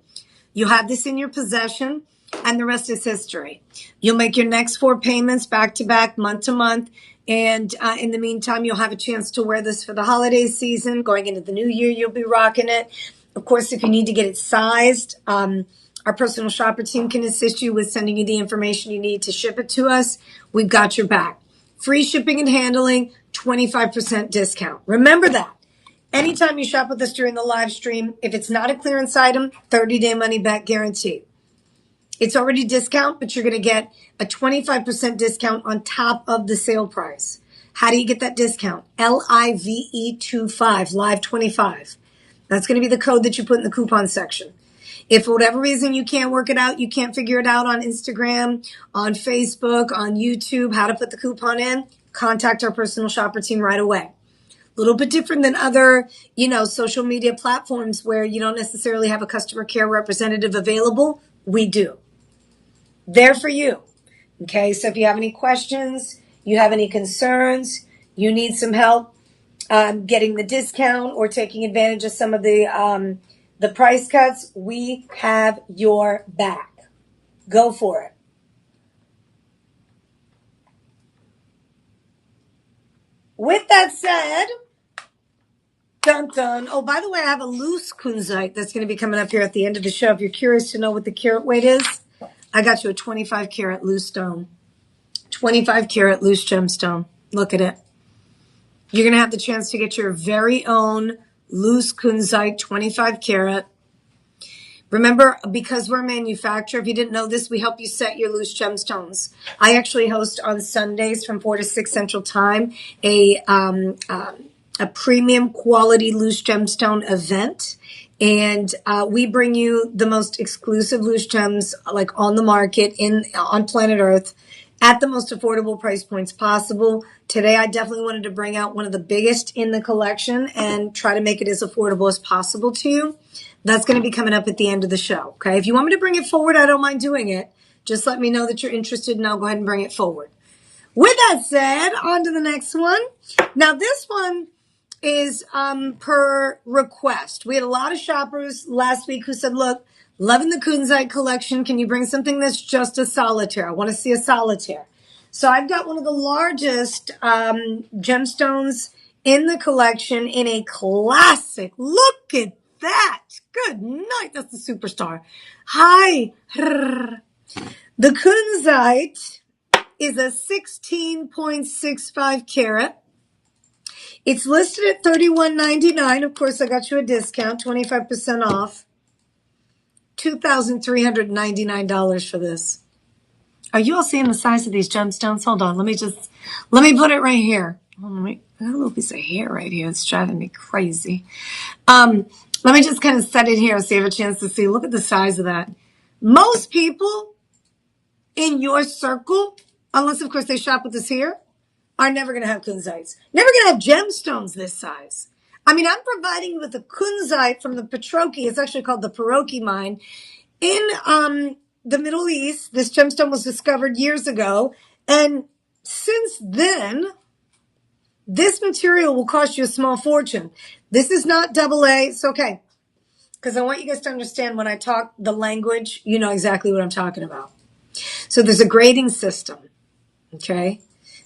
You'll have this in your possession, and the rest is history. You'll make your next 4 payments back to back, month to month. And in the meantime, you'll have a chance to wear this for the holiday season. Going into the new year, you'll be rocking it. Of course, if you need to get it sized, our personal shopper team can assist you with sending you the information you need to ship it to us. We've got your back. Free shipping and handling, 25% discount. Remember that. Anytime you shop with us during the live stream, if it's not a clearance item, 30-day money back guarantee. It's already discount, but you're going to get a 25% discount on top of the sale price. How do you get that discount? LIVE25, live 25. That's going to be the code that you put in the coupon section. If for whatever reason you can't work it out, you can't figure it out on Instagram, on Facebook, on YouTube, how to put the coupon in, contact our personal shopper team right away. A little bit different than other, social media platforms where you don't necessarily have a customer care representative available. We do. There for you. Okay, so if you have any questions, you have any concerns, you need some help getting the discount or taking advantage of some of the price cuts, we have your back. Go for it. With that said, dun dun. Oh, by the way, I have a loose kunzite that's going to be coming up here at the end of the show. If you're curious to know what the carat weight is, I got you a 25 carat loose stone. 25 carat loose gemstone. Look at it. You're going to have the chance to get your very own loose kunzite 25 carat. Remember, because we're a manufacturer, if you didn't know this, we help you set your loose gemstones. I actually host on Sundays from 4 to 6 Central Time a premium quality loose gemstone event. And we bring you the most exclusive loose gems like on the market on planet Earth at the most affordable price points possible. Today, I definitely wanted to bring out one of the biggest in the collection and try to make it as affordable as possible to you. That's going to be coming up at the end of the show. Okay. If you want me to bring it forward, I don't mind doing it. Just let me know that you're interested and I'll go ahead and bring it forward. With that said, on to the next one. Now, this one is per request. We had a lot of shoppers last week who said, look, loving the Kunzite collection. Can you bring something that's just a solitaire? I want to see a solitaire. So I've got one of the largest gemstones in the collection in a classic. Look at that. Good night. That's the superstar. Hi. The Kunzite is a 16.65 carat. It's listed at $31.99. Of course, I got you a discount, 25% off. $2,399 for this. Are you all seeing the size of these gemstones? Hold on. Let me put it right here. I got a little piece of hair right here. It's driving me crazy. Let me just kind of set it here so you have a chance to see. Look at the size of that. Most people in your circle, unless of course they shop with us here, are never going to have kunzites. Never going to have gemstones this size. I mean, I'm providing you with a kunzite from the Petroki. It's actually called the Peroki mine. In the Middle East, this gemstone was discovered years ago. And since then, this material will cost you a small fortune. This is not AA. It's okay. Because I want you guys to understand when I talk the language, you know exactly what I'm talking about. So there's a grading system. Okay.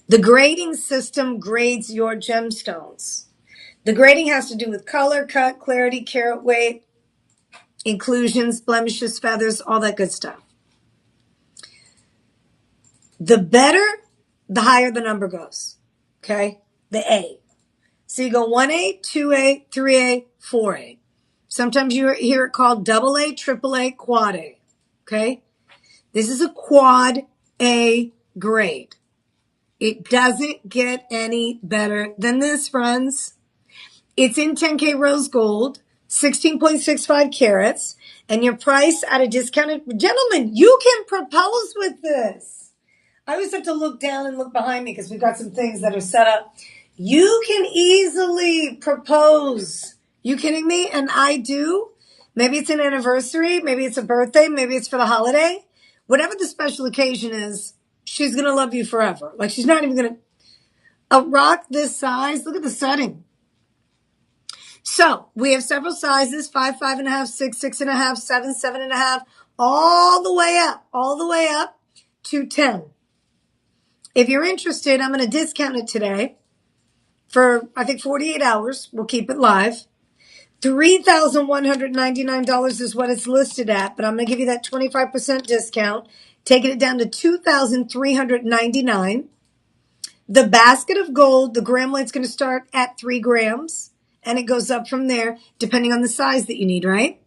The grading system grades your gemstones. The grading has to do with color, cut, clarity, carat weight, inclusions, blemishes, feathers, all that good stuff. The better, the higher the number goes. Okay? The A. So you go 1A, 2A, 3A, 4A. Sometimes you hear it called double A, triple A, quad A. Okay? This is a quad A grade. It doesn't get any better than this, friends. It's in 10K rose gold, 16.65 carats, and your price at a discounted. Gentlemen, you can propose with this. I always have to look down and look behind me because we've got some things that are set up. You can easily propose. You kidding me? And I do. Maybe it's an anniversary. Maybe it's a birthday. Maybe it's for the holiday. Whatever the special occasion is, she's going to love you forever. Like she's not even going to. A rock this size, look at the setting. So we have several sizes, 5, 5.5, 6, 6.5, 7, 7.5, all the way up to 10. If you're interested, I'm going to discount it today for, I think, 48 hours. We'll keep it live. $3,199 is what it's listed at, but I'm going to give you that 25% discount, taking it down to $2,399. The basket of gold, the gram weight's going to start at 3 grams, and it goes up from there depending on the size that you need, right?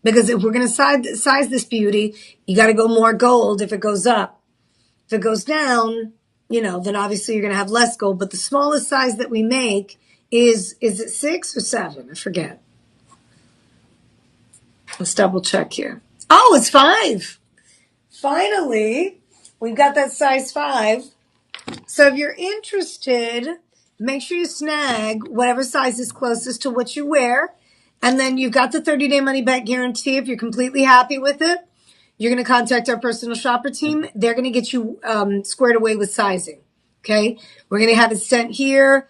Because if we're going to size this beauty, you got to go more gold if it goes up. If it goes down, then obviously you're going to have less gold. But the smallest size that we make is it 6 or 7? I forget. Let's double check here. Oh, it's 5. Finally, we've got that size 5. So if you're interested, make sure you snag whatever size is closest to what you wear. And then you've got the 30-day money-back guarantee. If you're completely happy with it, you're going to contact our personal shopper team. They're going to get you squared away with sizing. Okay? We're going to have it sent here.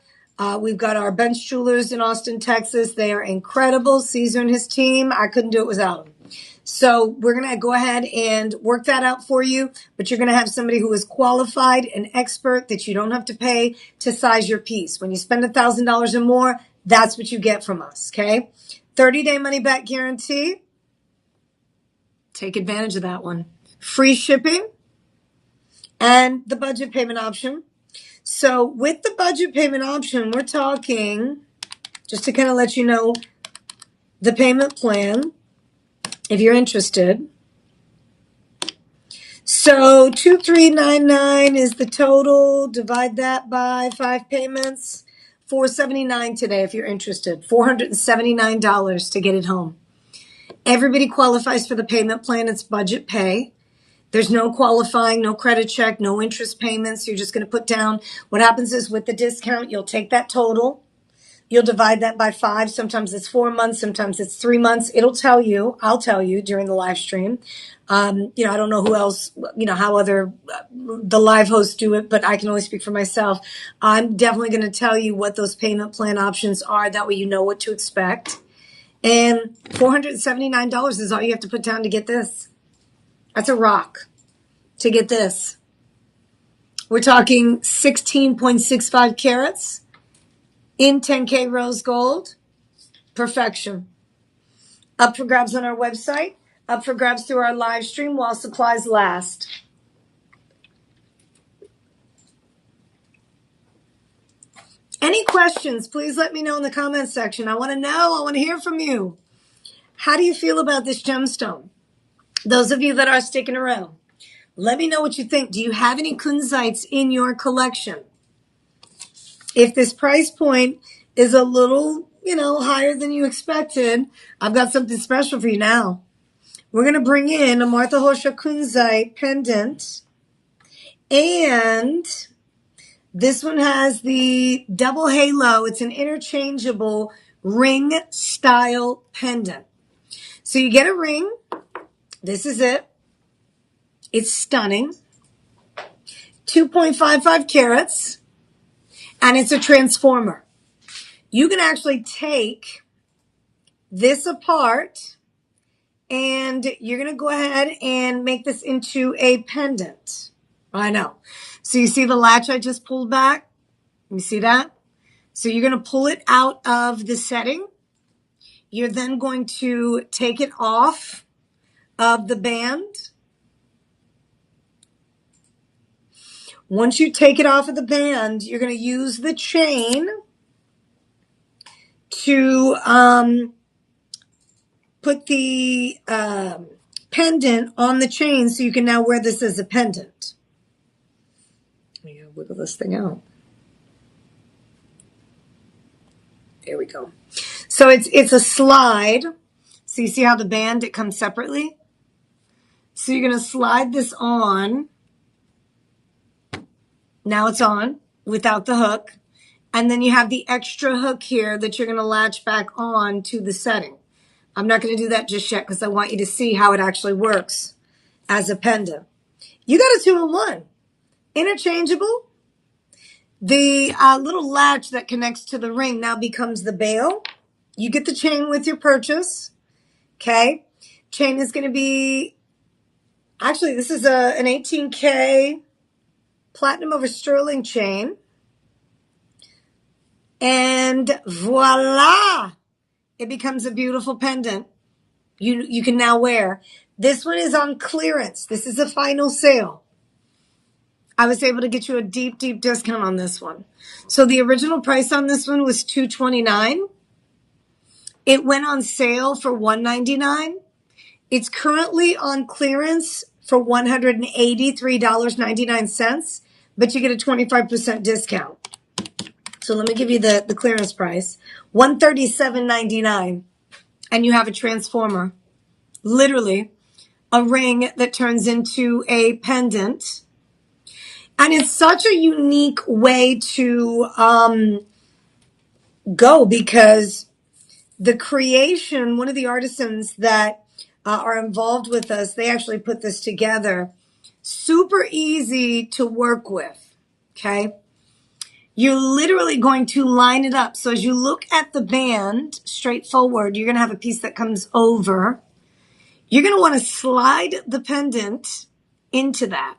We've got our bench jewelers in Austin, Texas. They are incredible. Caesar and his team. I couldn't do it without them. So we're going to go ahead and work that out for you, but you're going to have somebody who is qualified and expert that you don't have to pay to size your piece. When you spend $1,000 or more, that's what you get from us, okay? 30-day money-back guarantee. Take advantage of that one. Free shipping and the budget payment option. So with the budget payment option, we're talking, just to kind of let you know, the payment plan, if you're interested. So 2,399 is the total. Divide that by 5 payments. $479 today if you're interested. $479 to get it home. Everybody qualifies for the payment plan. It's budget pay. There's no qualifying, no credit check, no interest payments. You're just going to put down. What happens is with the discount, you'll take that total. You'll divide that by 5. Sometimes it's 4 months. Sometimes it's 3 months. It'll tell you. I'll tell you during the live stream. I don't know who else, how other the live hosts do it, but I can only speak for myself. I'm definitely going to tell you what those payment plan options are. That way you know what to expect. And $479 is all you have to put down to get this. That's a rock to get this. We're talking 16.65 carats. In 10K rose gold, perfection. Up for grabs on our website, up for grabs through our live stream while supplies last. Any questions, please let me know in the comments section. I want to know, I want to hear from you. How do you feel about this gemstone? Those of you that are sticking around, let me know what you think. Do you have any Kunzites in your collection? If this price point is a little, higher than you expected, I've got something special for you now. We're going to bring in a Martha Hosha Kunzite pendant. And this one has the double halo. It's an interchangeable ring style pendant. So you get a ring. This is it. It's stunning. 2.55 carats. And it's a transformer. You can actually take this apart and you're going to go ahead and make this into a pendant. I know. So you see the latch I just pulled back? You see that? So you're going to pull it out of the setting. You're then going to take it off of the band. Once you take it off of the band, you're going to use the chain to put the pendant on the chain so you can now wear this as a pendant. I'm going to wiggle this thing out. There we go. So it's a slide. So you see how the band, it comes separately? So you're going to slide this on. Now it's on without the hook. And then you have the extra hook here that you're going to latch back on to the setting. I'm not going to do that just yet because I want you to see how it actually works as a pendant. You got a 2-in-1. Interchangeable. The little latch that connects to the ring now becomes the bail. You get the chain with your purchase. Okay. Chain is going to be, actually, this is an 18K platinum over sterling chain. And voila, it becomes a beautiful pendant you can now wear. This one is on clearance. This is a final sale. I was able to get you a deep, deep discount on this one. So the original price on this one was $229. It went on sale for $199. It's currently on clearance for $183.99, but you get a 25% discount. So let me give you the clearance price. $137.99. And you have a transformer. Literally a ring that turns into a pendant. And it's such a unique way to go because the creation, one of the artisans that are involved with us, they actually put this together. Super easy to work with, okay? You're literally going to line it up. So as you look at the band straight forward, you're going to have a piece that comes over. You're going to want to slide the pendant into that,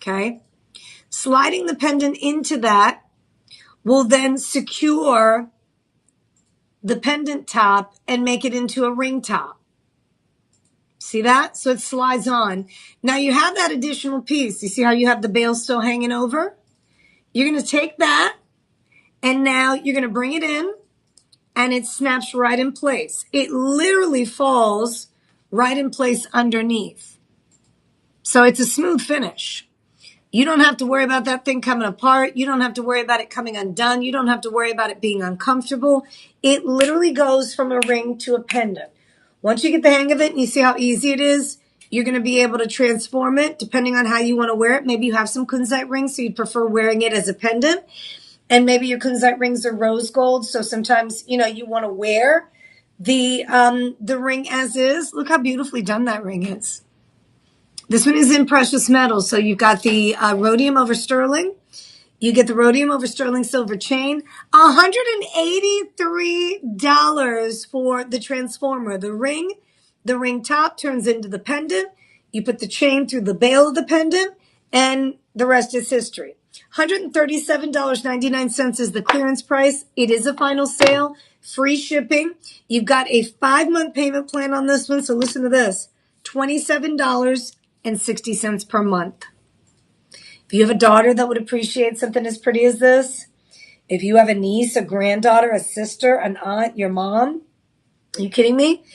okay? Sliding the pendant into that will then secure the pendant top and make it into a ring top. See that? So it slides on. Now you have that additional piece. You see how you have the bail still hanging over? You're going to take that and now you're going to bring it in and it snaps right in place. It literally falls right in place underneath. So it's a smooth finish. You don't have to worry about that thing coming apart. You don't have to worry about it coming undone. You don't have to worry about it being uncomfortable. It literally goes from a ring to a pendant. Once you get the hang of it and you see how easy it is, you're going to be able to transform it depending on how you want to wear it. Maybe you have some Kunzite rings, so you'd prefer wearing it as a pendant. And maybe your Kunzite rings are rose gold, so sometimes, you want to wear the ring as is. Look how beautifully done that ring is. This one is in precious metal. So you've got the rhodium over sterling. You get the rhodium over sterling silver chain. $183 for the transformer. The ring top turns into the pendant. You put the chain through the bail of the pendant, and the rest is history. $137.99 is the clearance price. It is a final sale. Free shipping. You've got a 5-month payment plan on this one. So listen to this. $27.60 per month. If you have a daughter that would appreciate something as pretty as this, if you have a niece, a granddaughter, a sister, an aunt, your mom, are you kidding me?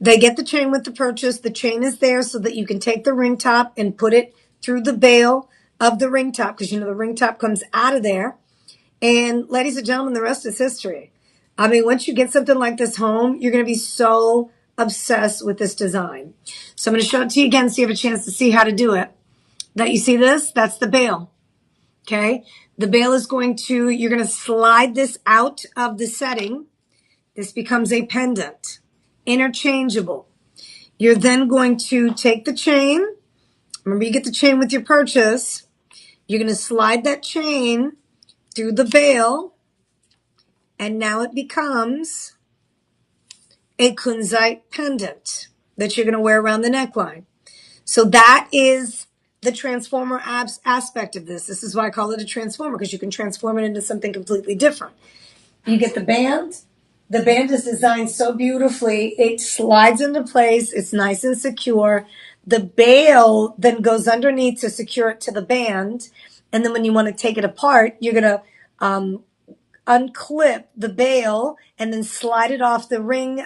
They get the chain with the purchase. The chain is there so that you can take the ring top and put it through the bail of the ring top because the ring top comes out of there. And ladies and gentlemen, the rest is history. I mean, once you get something like this home, you're going to be so obsessed with this design. So I'm going to show it to you again so you have a chance to see how to do it. That you see this? That's the bail. Okay? The bail is you're going to slide this out of the setting. This becomes a pendant. Interchangeable. You're then going to take the chain. Remember, you get the chain with your purchase. You're going to slide that chain through the bail. And now it becomes a Kunzite pendant that you're going to wear around the neckline. So that is the transformer aspect of this. This is why I call it a transformer, because you can transform it into something completely different. You get the band. The band is designed so beautifully. It slides into place. It's nice and secure. The bail then goes underneath to secure it to the band. And then when you want to take it apart, you're going to unclip the bail and then slide it off the ring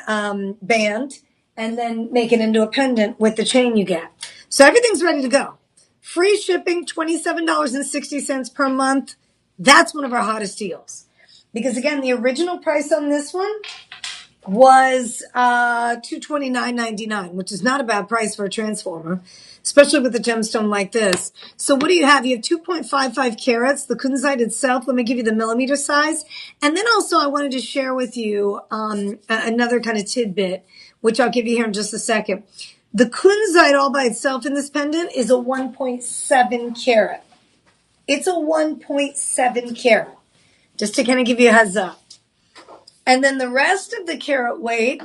band and then make it into a pendant with the chain you get. So everything's ready to go. Free shipping, $27.60 per month. That's one of our hottest deals. Because again, the original price on this one was $229.99, which is not a bad price for a transformer, especially with a gemstone like this. So what do you have? You have 2.55 carats, the Kunzite itself. Let me give you the millimeter size. And then also I wanted to share with you another kind of tidbit, which I'll give you here in just a second. The Kunzite all by itself in this pendant is a 1.7 carat. It's a 1.7 carat, just to kind of give you a heads up. And then the rest of the carat weight,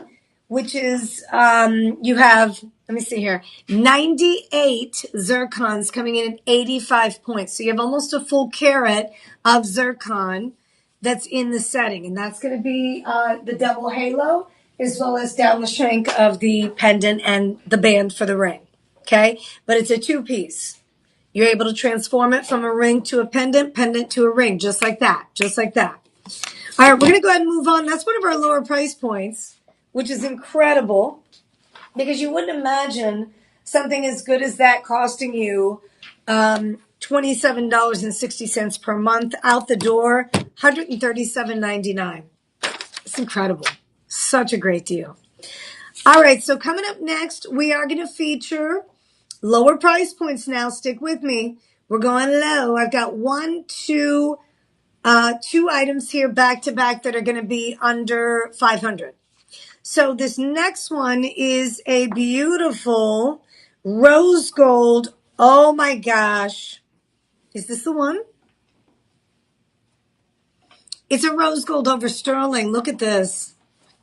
which is, you have, let me see here, 98 zircons coming in at 85 points. So you have almost a full carat of zircon that's in the setting. And that's going to be the double halo, as well as down the shank of the pendant and the band for the ring. Okay? But it's a two-piece. You're able to transform it from a ring to a pendant, pendant to a ring, just like that, just like that. All right, we're going to go ahead and move on. That's one of our lower price points, which is incredible because you wouldn't imagine something as good as that costing you $27.60 per month out the door, $137.99. It's incredible. Such a great deal. All right, so coming up next, we are going to feature lower price points now. Stick with me. We're going low. I've got two items here back to back that are going to be under 500. So this next one is a beautiful rose gold. Oh my gosh. Is this the one? It's a rose gold over sterling. Look at this.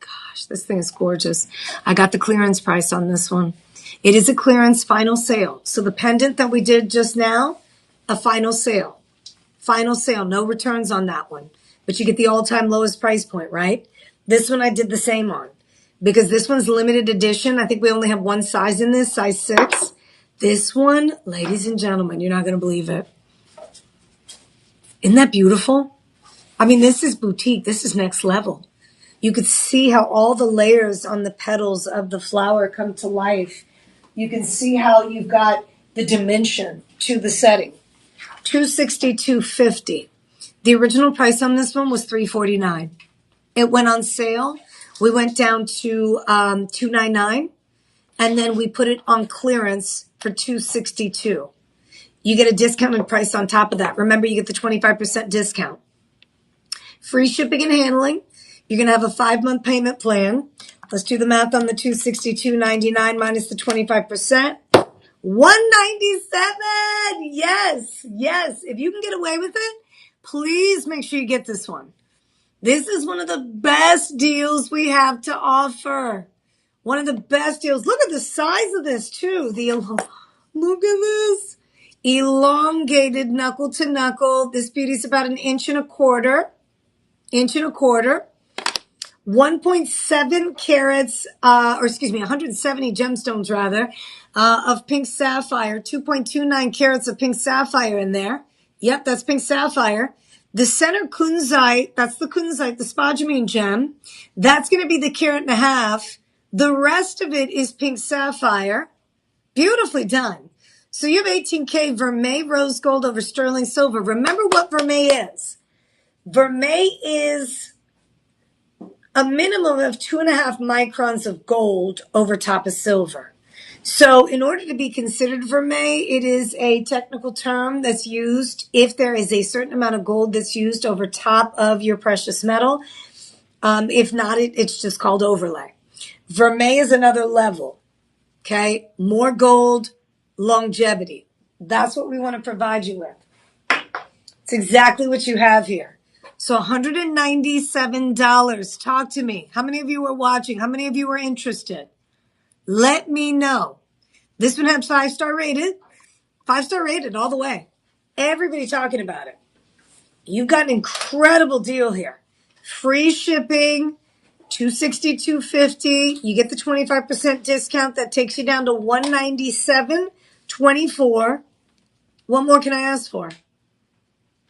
Gosh, this thing is gorgeous. I got the clearance price on this one. It is a clearance final sale. So the pendant that we did just now, a final sale. Final sale, no returns on that one. But you get the all-time lowest price point, right? This one I did the same on. Because this one's limited edition. I think we only have one size in this, size 6. This one, ladies and gentlemen, you're not going to believe it. Isn't that beautiful? I mean, this is boutique. This is next level. You could see how all the layers on the petals of the flower come to life. You can see how you've got the dimension to the setting. $262.50. The original price on this one was $349. It went on sale. We went down to $299, and then we put it on clearance for $262. You get a discounted price on top of that. Remember, you get the 25% discount. Free shipping and handling. You're going to have a 5-month payment plan. Let's do the math on the $262.99 minus the 25%. $197. Yes. If you can get away with it, please make sure you get this one. This is one of the best deals we have to offer. One of the best deals. Look at the size of this too. Look at this. Elongated knuckle to knuckle. This beauty's about 1.25 inches. 1.7 carats, 170 gemstones rather, of pink sapphire, 2.29 carats of pink sapphire in there. Yep, that's pink sapphire. The center kunzite, that's the kunzite, the spodumene gem. That's going to be the 1.5 carats. The rest of it is pink sapphire. Beautifully done. So you have 18K vermeil rose gold over sterling silver. Remember what vermeil is. Vermeil is a minimum of 2.5 microns of gold over top of silver. So in order to be considered vermeil, it is a technical term that's used if there is a certain amount of gold that's used over top of your precious metal. If not, it's just called overlay. Vermeil is another level. Okay? More gold, longevity. That's what we want to provide you with. It's exactly what you have here. So $197. Talk to me. How many of you are watching? How many of you are interested? Let me know. This one had 5-star rated. 5-star rated all the way. Everybody talking about it. You've got an incredible deal here. Free shipping, $262.50. You get the 25% discount. That takes you down to $197.24. What more can I ask for?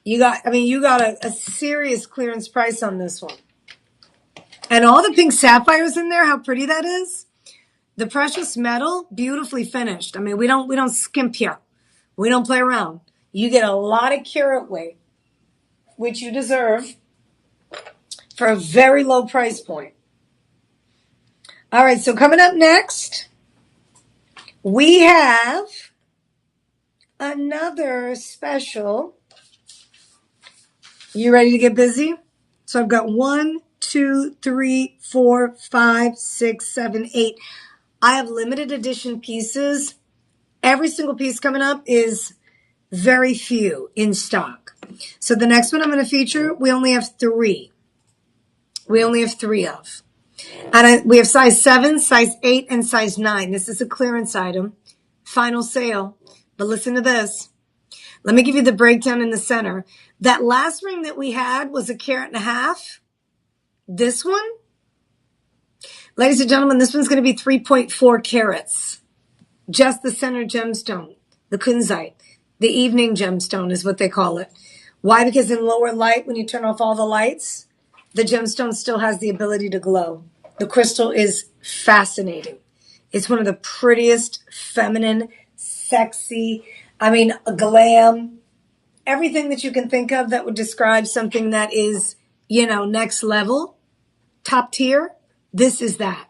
You got a serious clearance price on this one. And all the pink sapphires in there, how pretty that is. The precious metal, beautifully finished. I mean, we don't skimp here. We don't play around. You get a lot of carat weight, which you deserve, for a very low price point. All right, so coming up next, we have another special. You ready to get busy? So I've got 1, 2, 3, 4, 5, 6, 7, 8. I have limited edition pieces. Every single piece coming up is very few in stock. So the next one I'm going to feature, we only have 3. We only have 3 of. And we have size 7, size 8, and size 9. This is a clearance item. Final sale. But listen to this. Let me give you the breakdown in the center. That last ring that we had was 1.5 carats. This one, ladies and gentlemen, this one's going to be 3.4 carats. Just the center gemstone, the Kunzite. The evening gemstone is what they call it. Why? Because in lower light, when you turn off all the lights, the gemstone still has the ability to glow. The crystal is fascinating. It's one of the prettiest, feminine, sexy, glam, everything that you can think of that would describe something that is, next level, top tier. This is that.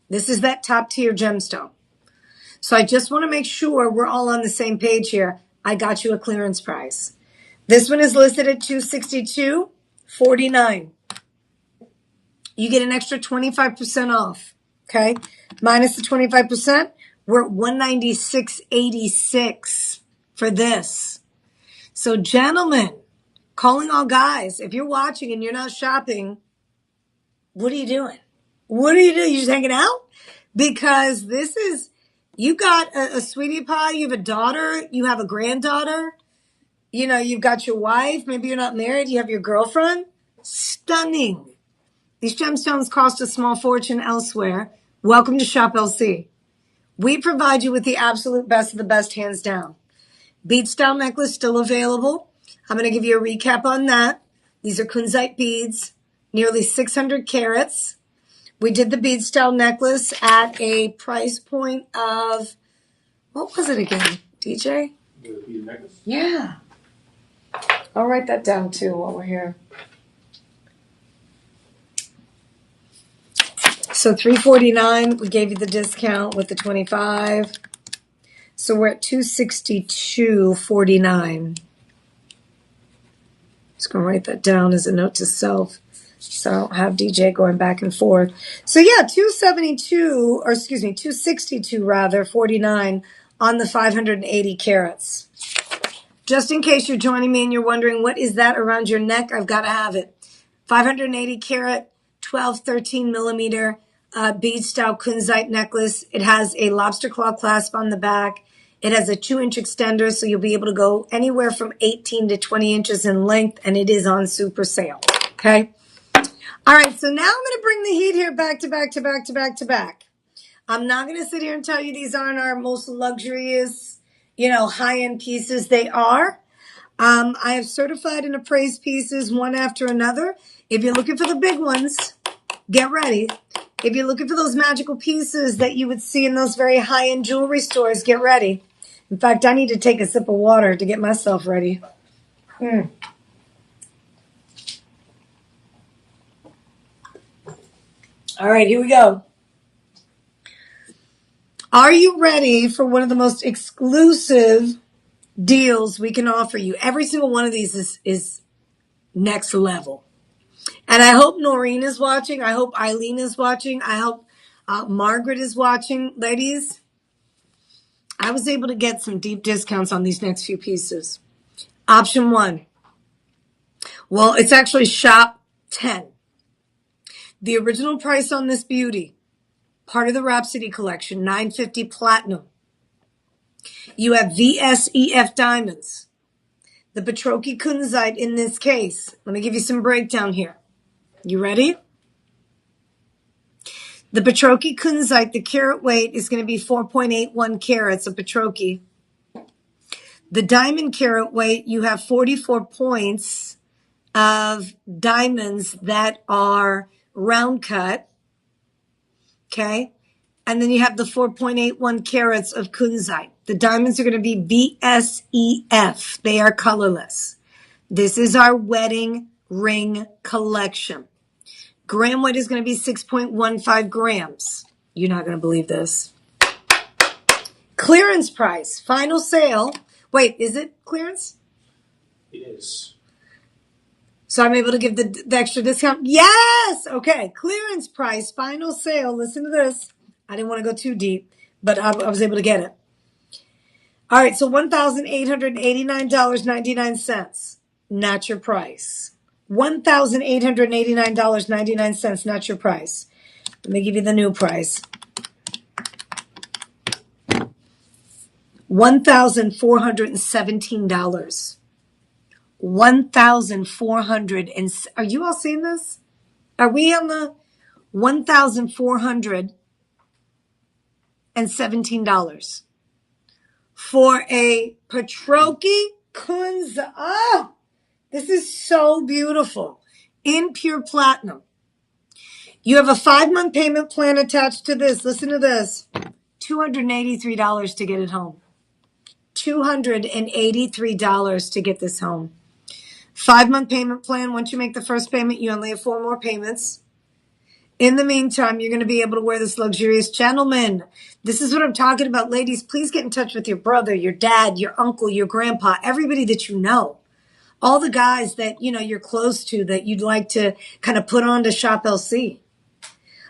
This is that top tier gemstone. So I just want to make sure we're all on the same page here. I got you a clearance price. This one is listed at $262.49. You get an extra 25% off. Okay. Minus the 25%, we're at $196.86 for this. So gentlemen, calling all guys, if you're watching and you're not shopping, what are you doing? What are you doing? You just hanging out? Because this is, you got a sweetie pie, you have a daughter, you have a granddaughter, you've got your wife, maybe you're not married, you have your girlfriend. Stunning. These gemstones cost a small fortune elsewhere. Welcome to Shop LC. We provide you with the absolute best of the best, hands down. Bead style necklace still available. I'm going to give you a recap on that. These are Kunzite beads, nearly 600 carats. We did the bead style necklace at a price point of, what was it again, DJ? The bead necklace? Yeah. I'll write that down too while we're here. So $349, we gave you the discount with the 25. So we're at $262.49. Just going to write that down as a note to self. So I don't have DJ going back and forth. So yeah, $262.49 on the 580 carats. Just in case you're joining me and you're wondering, what is that around your neck? I've got to have it. 580 carat, 12, 13 millimeter bead style Kunzite necklace. It has a lobster claw clasp on the back. It has a 2-inch extender, so you'll be able to go anywhere from 18 to 20 inches in length, and it is on super sale. Okay? All right, so now I'm going to bring the heat here back to back to back to back to back. I'm not going to sit here and tell you these aren't our most luxurious, high-end pieces. They are. I have certified and appraised pieces one after another. If you're looking for the big ones, get ready. If you're looking for those magical pieces that you would see in those very high-end jewelry stores, get ready. In fact, I need to take a sip of water to get myself ready. All right, here we go. Are you ready for one of the most exclusive deals we can offer you? Every single one of these is next level. And I hope Noreen is watching. I hope Eileen is watching. I hope Margaret is watching. Ladies, I was able to get some deep discounts on these next few pieces. Option 1. Well, it's actually shop 10. The original price on this beauty, part of the Rhapsody collection, $950 platinum. You have VSEF diamonds. The Petroki Kunzite in this case. Let me give you some breakdown here. You ready? The Petroki Kunzite, the carat weight is going to be 4.81 carats of Petroki. The diamond carat weight, you have 44 points of diamonds that are round cut. Okay. And then you have the 4.81 carats of Kunzite. The diamonds are going to be BSEF. They are colorless. This is our wedding ring collection. Gram weight is going to be 6.15 grams. You're not going to believe this. Clearance price, final sale. Wait, is it clearance? It is. So I'm able to give the extra discount? Yes! Okay, clearance price, final sale. Listen to this. I didn't want to go too deep, but I was able to get it. All right, so $1,889.99. Not your price. $1,889.99, not your price. Let me give you the new price. $1,417. 1,400 and are you all seeing this? Are we on the $1,417 for a Petroki Kunzite? Oh, this is so beautiful. In pure platinum. You have a 5-month payment plan attached to this. Listen to this. $283 to get it home. $283 to get this home. 5-month payment plan. Once you make the first payment, you only have 4 more payments. In the meantime, you're going to be able to wear this luxurious. Gentlemen, this is what I'm talking about. Ladies, please get in touch with your brother, your dad, your uncle, your grandpa, everybody that you know. All the guys that, you know, you're close to that you'd like to kind of put on to Shop LC.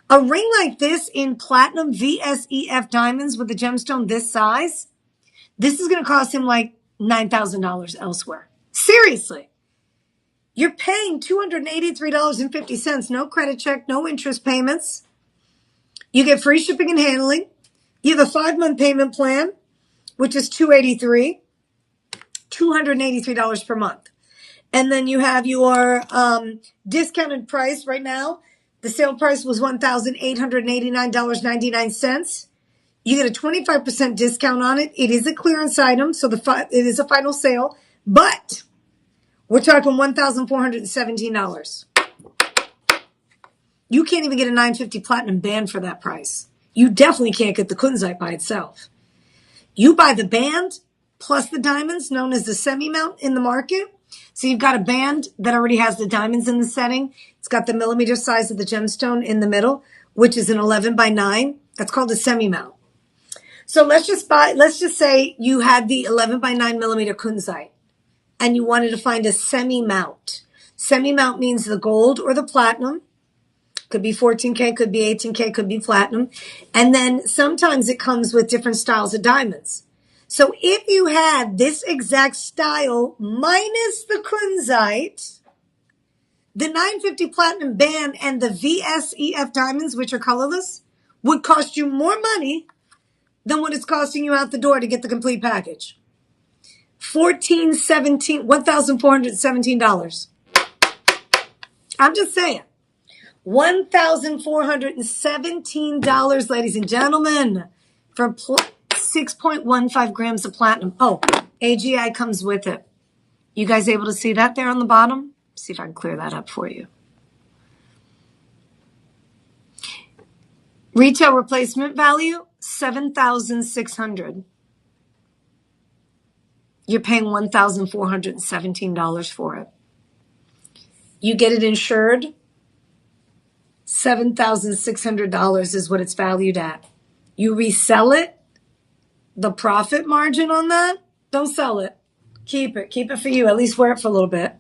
A ring like this in platinum VSEF diamonds with a gemstone this size, this is going to cost him like $9,000 elsewhere. Seriously. You're paying $283.50. No credit check, no interest payments. You get free shipping and handling. You have a 5-month payment plan, which is $283 per month. And then you have your discounted price right now. The sale price was $1,889.99. You get a 25% discount on it. It is a clearance item, so it is a final sale. But we're talking $1,417. You can't even get a 950 platinum band for that price. You definitely can't get the Kunzite by itself. You buy the band plus the diamonds, known as the semi-mount in the market. So you've got a band that already has the diamonds in the setting. It's got the millimeter size of the gemstone in the middle, which is an 11 by 9. That's called a semi-mount. So let's just say you had the 11 by 9 millimeter Kunzite and you wanted to find a semi-mount. Semi-mount means the gold or the platinum. Could be 14K, could be 18K, could be platinum. And then sometimes it comes with different styles of diamonds. So if you had this exact style minus the Kunzite, the 950 platinum band and the VSEF diamonds, which are colorless, would cost you more money than what it's costing you out the door to get the complete package. $1,417. I'm just saying. $1,417, ladies and gentlemen, for 6.15 grams of platinum. Oh, AGI comes with it. You guys able to see that there on the bottom? See if I can clear that up for you. Retail replacement value, $7,600. You're paying $1,417 for it. You get it insured. $7,600 is what it's valued at. You resell it, the profit margin on that, don't sell it. Keep it. Keep it for you. At least wear it for a little bit.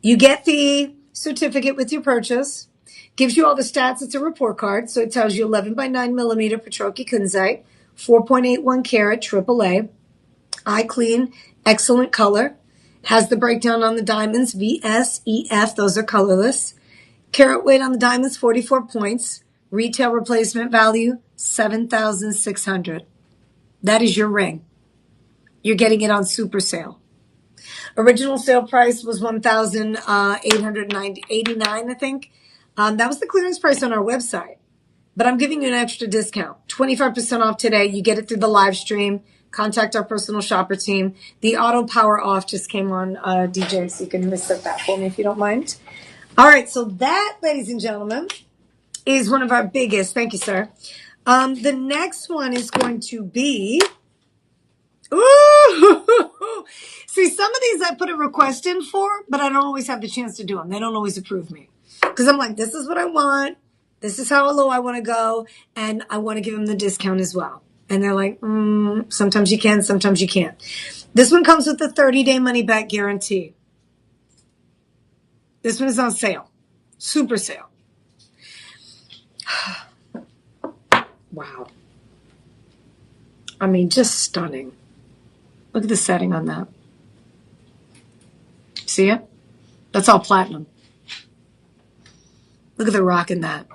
You get the certificate with your purchase. Gives you all the stats. It's a report card. So it tells you 11 by 9 millimeter Petroki Kunzite, 4.81 carat AAA, eye clean, excellent color. Has the breakdown on the diamonds, VSEF. Those are colorless. Carat weight on the diamonds, 44 points. Retail replacement value, $7,600. That is your ring. You're getting it on super sale. Original sale price was $1,889, I think. That was the clearance price on our website. But I'm giving you an extra discount. 25% off today. You get it through the live stream. contact our personal shopper team. The auto power off just came on, DJ, so you can reset that for me if you don't mind. All right, so that, ladies and gentlemen, is one of our biggest. Thank you, sir. The next one is going to be. Ooh! See, some of these I put a request in for, but I don't always have the chance to do them. They don't always approve me. Because I'm like, this is what I want. This is how low I want to go. And I want to give them the discount as well. And they're like, sometimes you can, sometimes you can't. This one comes with a 30-day money-back guarantee. This one is on sale. Super sale. Wow. I mean, just stunning. Look at the setting on that. See it? That's all platinum. Look at the rock in that.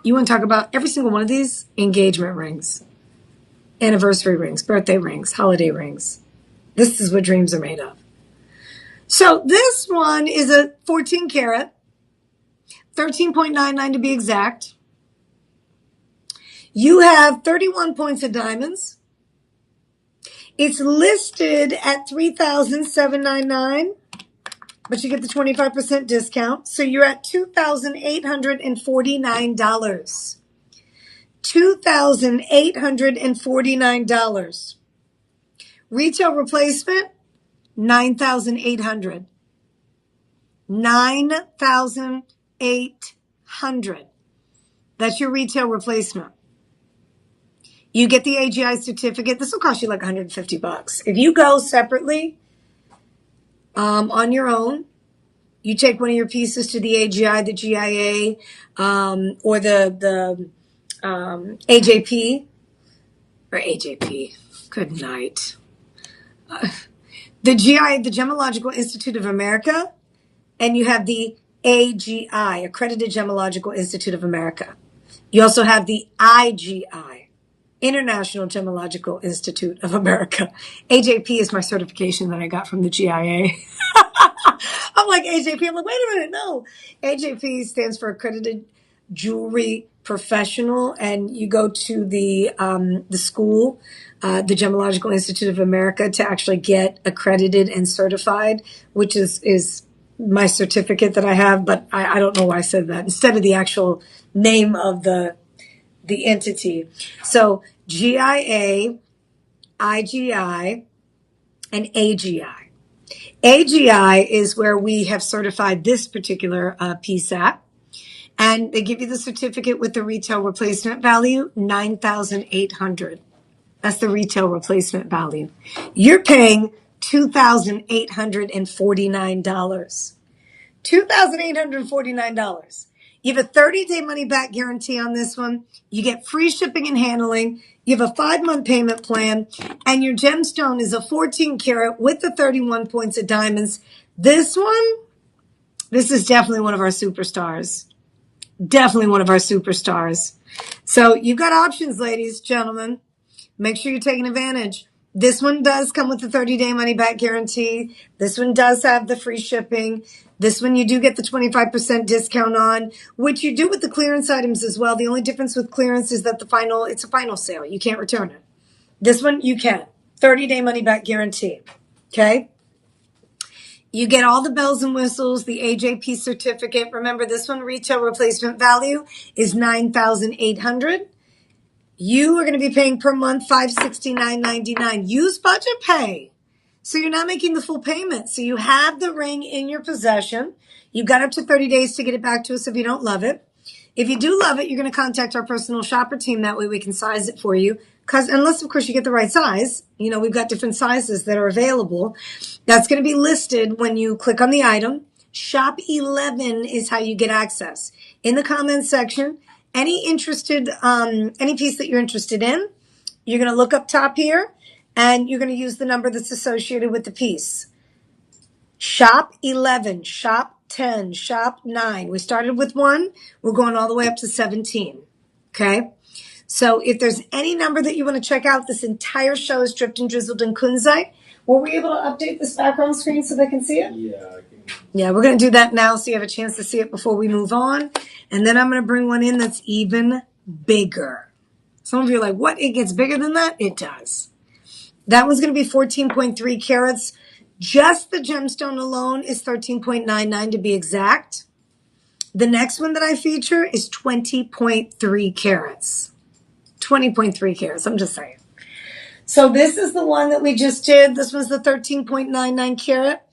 You want to talk about every single one of these? Engagement rings, anniversary rings, birthday rings, holiday rings. This is what dreams are made of. So this one is a 14 karat, 13.99 to be exact. You have 31 points of diamonds. It's listed at $3,799, but you get the 25% discount. So you're at $2,849. $2,849. Retail replacement, $9,800. $9,800. That's your retail replacement. You get the AGI certificate. This will cost you like $150. If you go separately, on your own, you take one of your pieces to the AGI, the GIA, or the AJP, or AJP. Good night. The GI, the Gemological Institute of America, and you have the AGI, Accredited Gemological Institute of America. You also have the IGI, International Gemological Institute of America. AJP is my certification that I got from the GIA. I'm like, AJP. I'm like, wait a minute. No. AJP stands for Accredited Jewelry Professional. And you go to the school, the Gemological Institute of America, to actually get accredited and certified, which is my certificate that I have. But I don't know why I said that instead of the actual name of the entity. So GIA, IGI, and AGI. AGI is where we have certified this particular piece at. And they give you the certificate with the retail replacement value, $9,800. That's the retail replacement value. You're paying $2,849. $2,849. You have a 30-day money-back guarantee on this one. You get free shipping and handling. You have a 5-month payment plan. And your gemstone is a 14 karat with the 31 points of diamonds. This is definitely one of our superstars. Definitely one of our superstars. So you've got options, ladies, gentlemen. Make sure you're taking advantage. This one does come with the 30-day money-back guarantee. This one does have the free shipping. This one you do get the 25% discount on, which you do with the clearance items as well. The only difference with clearance is that it's a final sale. You can't return it. This one you can. 30-day money-back guarantee. Okay? You get all the bells and whistles, the AJP certificate. Remember, this one retail replacement value is $9,800. You are going to be paying per month $569.99. Use budget pay. So you're not making the full payment. So you have the ring in your possession. You've got up to 30 days to get it back to us if you don't love it. If you do love it, you're going to contact our personal shopper team. That way we can size it for you. Unless, of course, you get the right size. You know, we've got different sizes that are available. That's going to be listed when you click on the item. Shop 11 is how you get access. In the comments section, any piece that you're interested in, you're going to look up top here, and you're going to use the number that's associated with the piece. Shop 11, shop 10, shop 9. We started with 1. We're going all the way up to 17. Okay? So if there's any number that you want to check out, this entire show is dripped and drizzled in Kunzite. Were we able to update this background screen so they can see it? Yeah, I can. Yeah, we're going to do that now so you have a chance to see it before we move on. And then I'm going to bring one in that's even bigger. Some of you are like, what? It gets bigger than that? It does. That one's going to be 14.3 carats. Just the gemstone alone is 13.99 to be exact. The next one that I feature is 20.3 carats. 20.3 carats, I'm just saying. So this is the one that we just did. This was the 13.99 carat.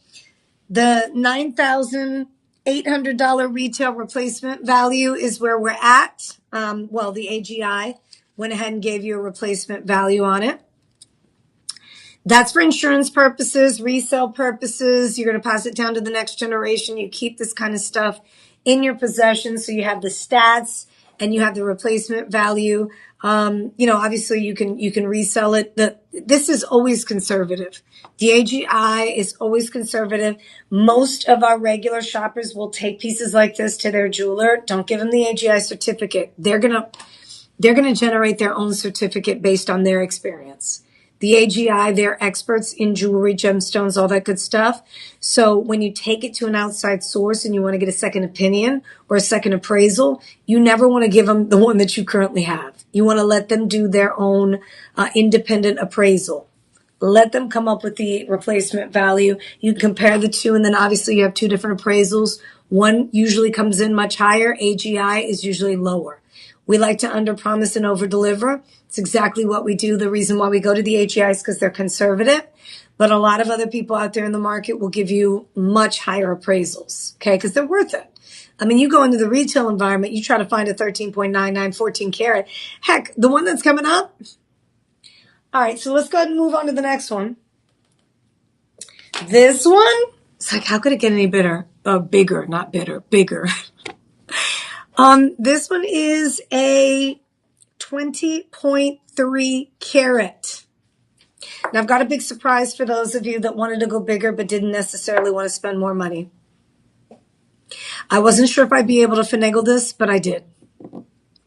The $9,800 retail replacement value is where we're at. Well, the AGI went ahead and gave you a replacement value on it. That's for insurance purposes, resale purposes. You're going to pass it down to the next generation. You keep this kind of stuff in your possession so you have the stats and you have the replacement value. Obviously you can resell it. This is always conservative. The AGI is always conservative. Most of our regular shoppers will take pieces like this to their jeweler. Don't give them the AGI certificate. They're going to generate their own certificate based on their experience. The AGI, they're experts in jewelry, gemstones, all that good stuff. So when you take it to an outside source and you want to get a second opinion or a second appraisal, you never want to give them the one that you currently have. You want to let them do their own independent appraisal. Let them come up with the replacement value. You compare the two, and then obviously you have two different appraisals. One usually comes in much higher. AGI is usually lower. We like to underpromise and overdeliver. It's exactly what we do. The reason why we go to the AGI is because they're conservative. But a lot of other people out there in the market will give you much higher appraisals, okay, because they're worth it. I mean, you go into the retail environment, you try to find a 13.99, 14 carat. Heck, the one that's coming up. All right, so let's go ahead and move on to the next one. This one, it's like, how could it get any bigger? Bigger, not bitter, bigger. This one is a 20.3 carat. Now, I've got a big surprise for those of you that wanted to go bigger but didn't necessarily want to spend more money. I wasn't sure if I'd be able to finagle this, but I did.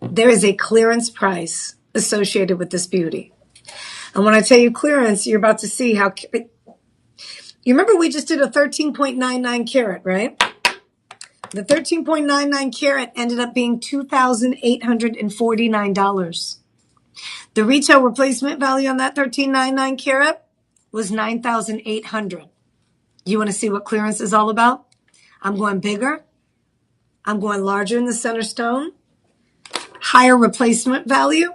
There is a clearance price associated with this beauty. And when I tell you clearance, you're about to see how... You remember we just did a 13.99 carat, right? The 13.99 carat ended up being $2,849. The retail replacement value on that 13.99 carat was $9,800. You want to see what clearance is all about? I'm going bigger. I'm going larger in the center stone. Higher replacement value.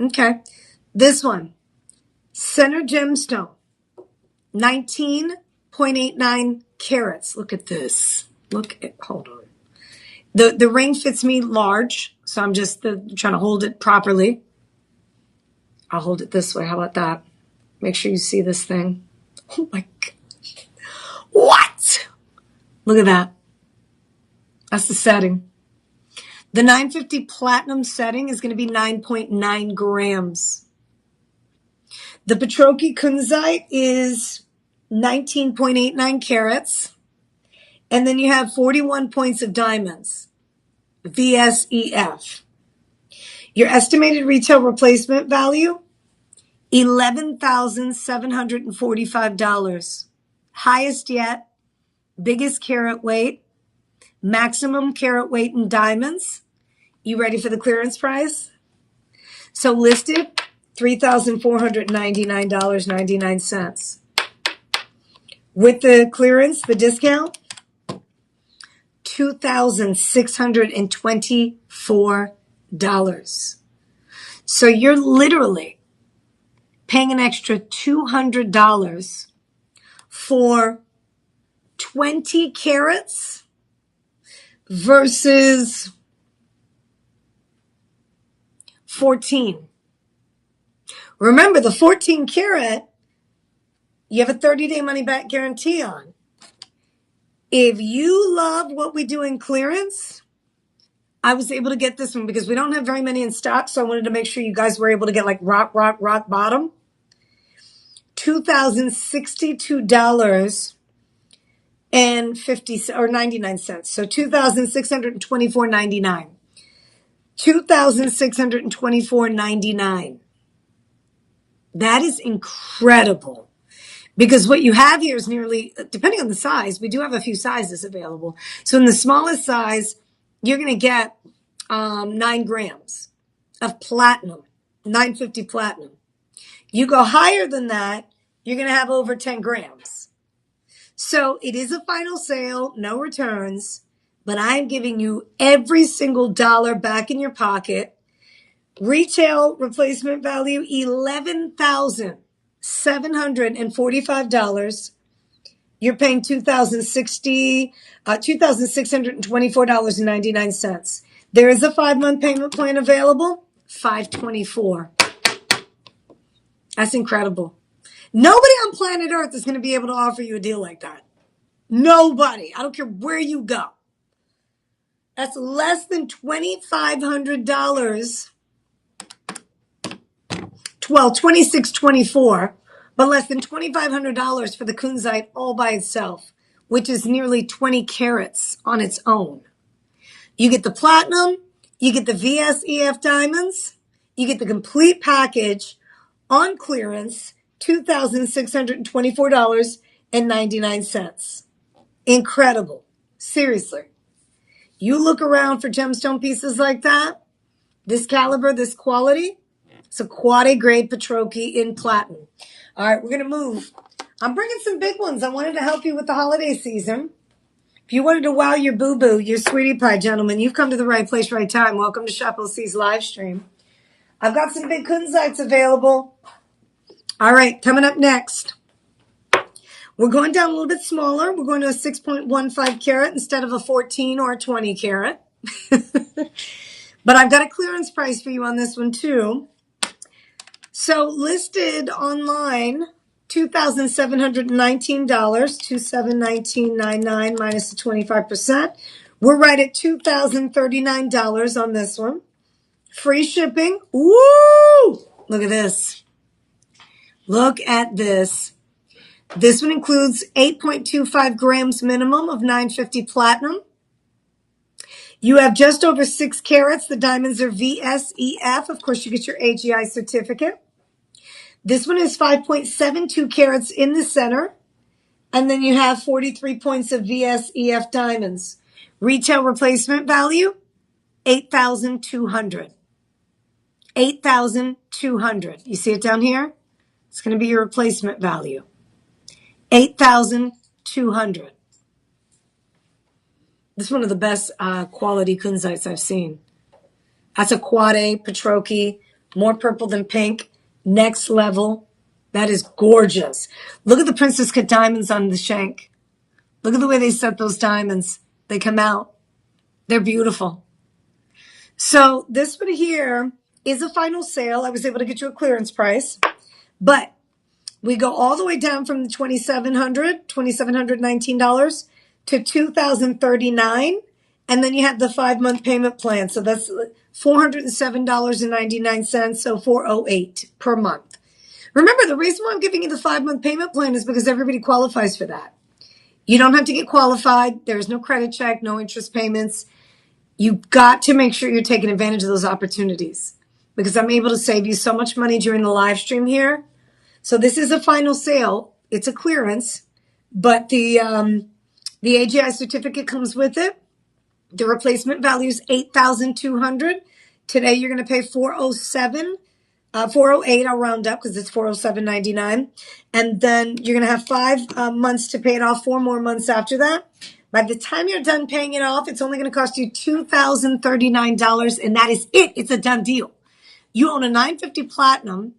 Okay. This one, center gemstone, 19.89 carats. Look at this. Hold on. The ring fits me large, so I'm just trying to hold it properly. I'll hold it this way. How about that? Make sure you see this thing. Oh my gosh. What? Look at that. That's the setting. The 950 platinum setting is going to be 9.9 grams. The Petroki Kunzite is 19.89 carats. And then you have 41 points of diamonds, VSEF. Your estimated retail replacement value, $11,745. Highest yet, biggest carat weight, maximum carat weight in diamonds. You ready for the clearance price? So listed, $3,499.99. With the clearance, the discount, $2,624. So you're literally paying an extra $200 for 20 carats versus 14. Remember, the 14 carat, you have a 30-day money-back guarantee on. If you love what we do in clearance, I was able to get this one because we don't have very many in stock, so I wanted to make sure you guys were able to get like rock bottom. $2,062.99. So $2,624.99. $2,624.99. That is incredible. Because what you have here is nearly, depending on the size, we do have a few sizes available. So in the smallest size, you're going to get 9 grams of platinum, 950 platinum. You go higher than that, you're going to have over 10 grams. So it is a final sale, no returns, but I'm giving you every single dollar back in your pocket. Retail replacement value, $11,745. You're paying $2,624.99. There is a 5-month payment plan available, $524. That's incredible. Nobody on planet Earth is going to be able to offer you a deal like that. Nobody. I don't care where you go. That's less than $2,500. Well, $2,624, but less than $2,500 for the Kunzite all by itself, which is nearly 20 carats on its own. You get the platinum, you get the VSEF diamonds, you get the complete package on clearance, $2,624.99. Incredible. Seriously. You look around for gemstone pieces like that, this caliber, this quality, it's a quad grade Petroki in platinum. All right, we're going to move. I'm bringing some big ones. I wanted to help you with the holiday season. If you wanted to wow your boo-boo, your sweetie pie, gentlemen, you've come to the right place, right time. Welcome to Shop LC's live stream. I've got some big Kunzites available. All right, coming up next. We're going down a little bit smaller. We're going to a 6.15 carat instead of a 14 or a 20 carat. But I've got a clearance price for you on this one too. So listed online, $2,719, $2,719.99 minus the 25%. We're right at $2,039 on this one. Free shipping. Woo! Look at this. Look at this. This one includes 8.25 grams minimum of 950 platinum. You have just over 6 carats. The diamonds are VSEF. Of course, you get your AGI certificate. This one is 5.72 carats in the center. And then you have 43 points of VSEF diamonds. Retail replacement value, $8,200. $8,200. You see it down here? It's going to be your replacement value. $8,200. This is one of the best quality kunzites I've seen. That's a quad A Petroki, more purple than pink, next level. That is gorgeous. Look at the princess cut diamonds on the shank. Look at the way they set those diamonds. They come out. They're beautiful. So this one here is a final sale. I was able to get you a clearance price, but we go all the way down from the $2,719 to $2,039, and then you have the 5-month payment plan. So that's $407.99, so $408 per month. Remember, the reason why I'm giving you the 5-month payment plan is because everybody qualifies for that. You don't have to get qualified. There's no credit check, no interest payments. You've got to make sure you're taking advantage of those opportunities because I'm able to save you so much money during the live stream here. So this is a final sale. It's a clearance, but the AGI certificate comes with it. The replacement value is $8,200. Today you're going to pay $407, $408. I'll round up because it's $407.99, and then you're going to have 5 months to pay it off. 4 more months after that. By the time you're done paying it off, it's only going to cost you $2,039, and that is it. It's a done deal. You own a 950 platinum,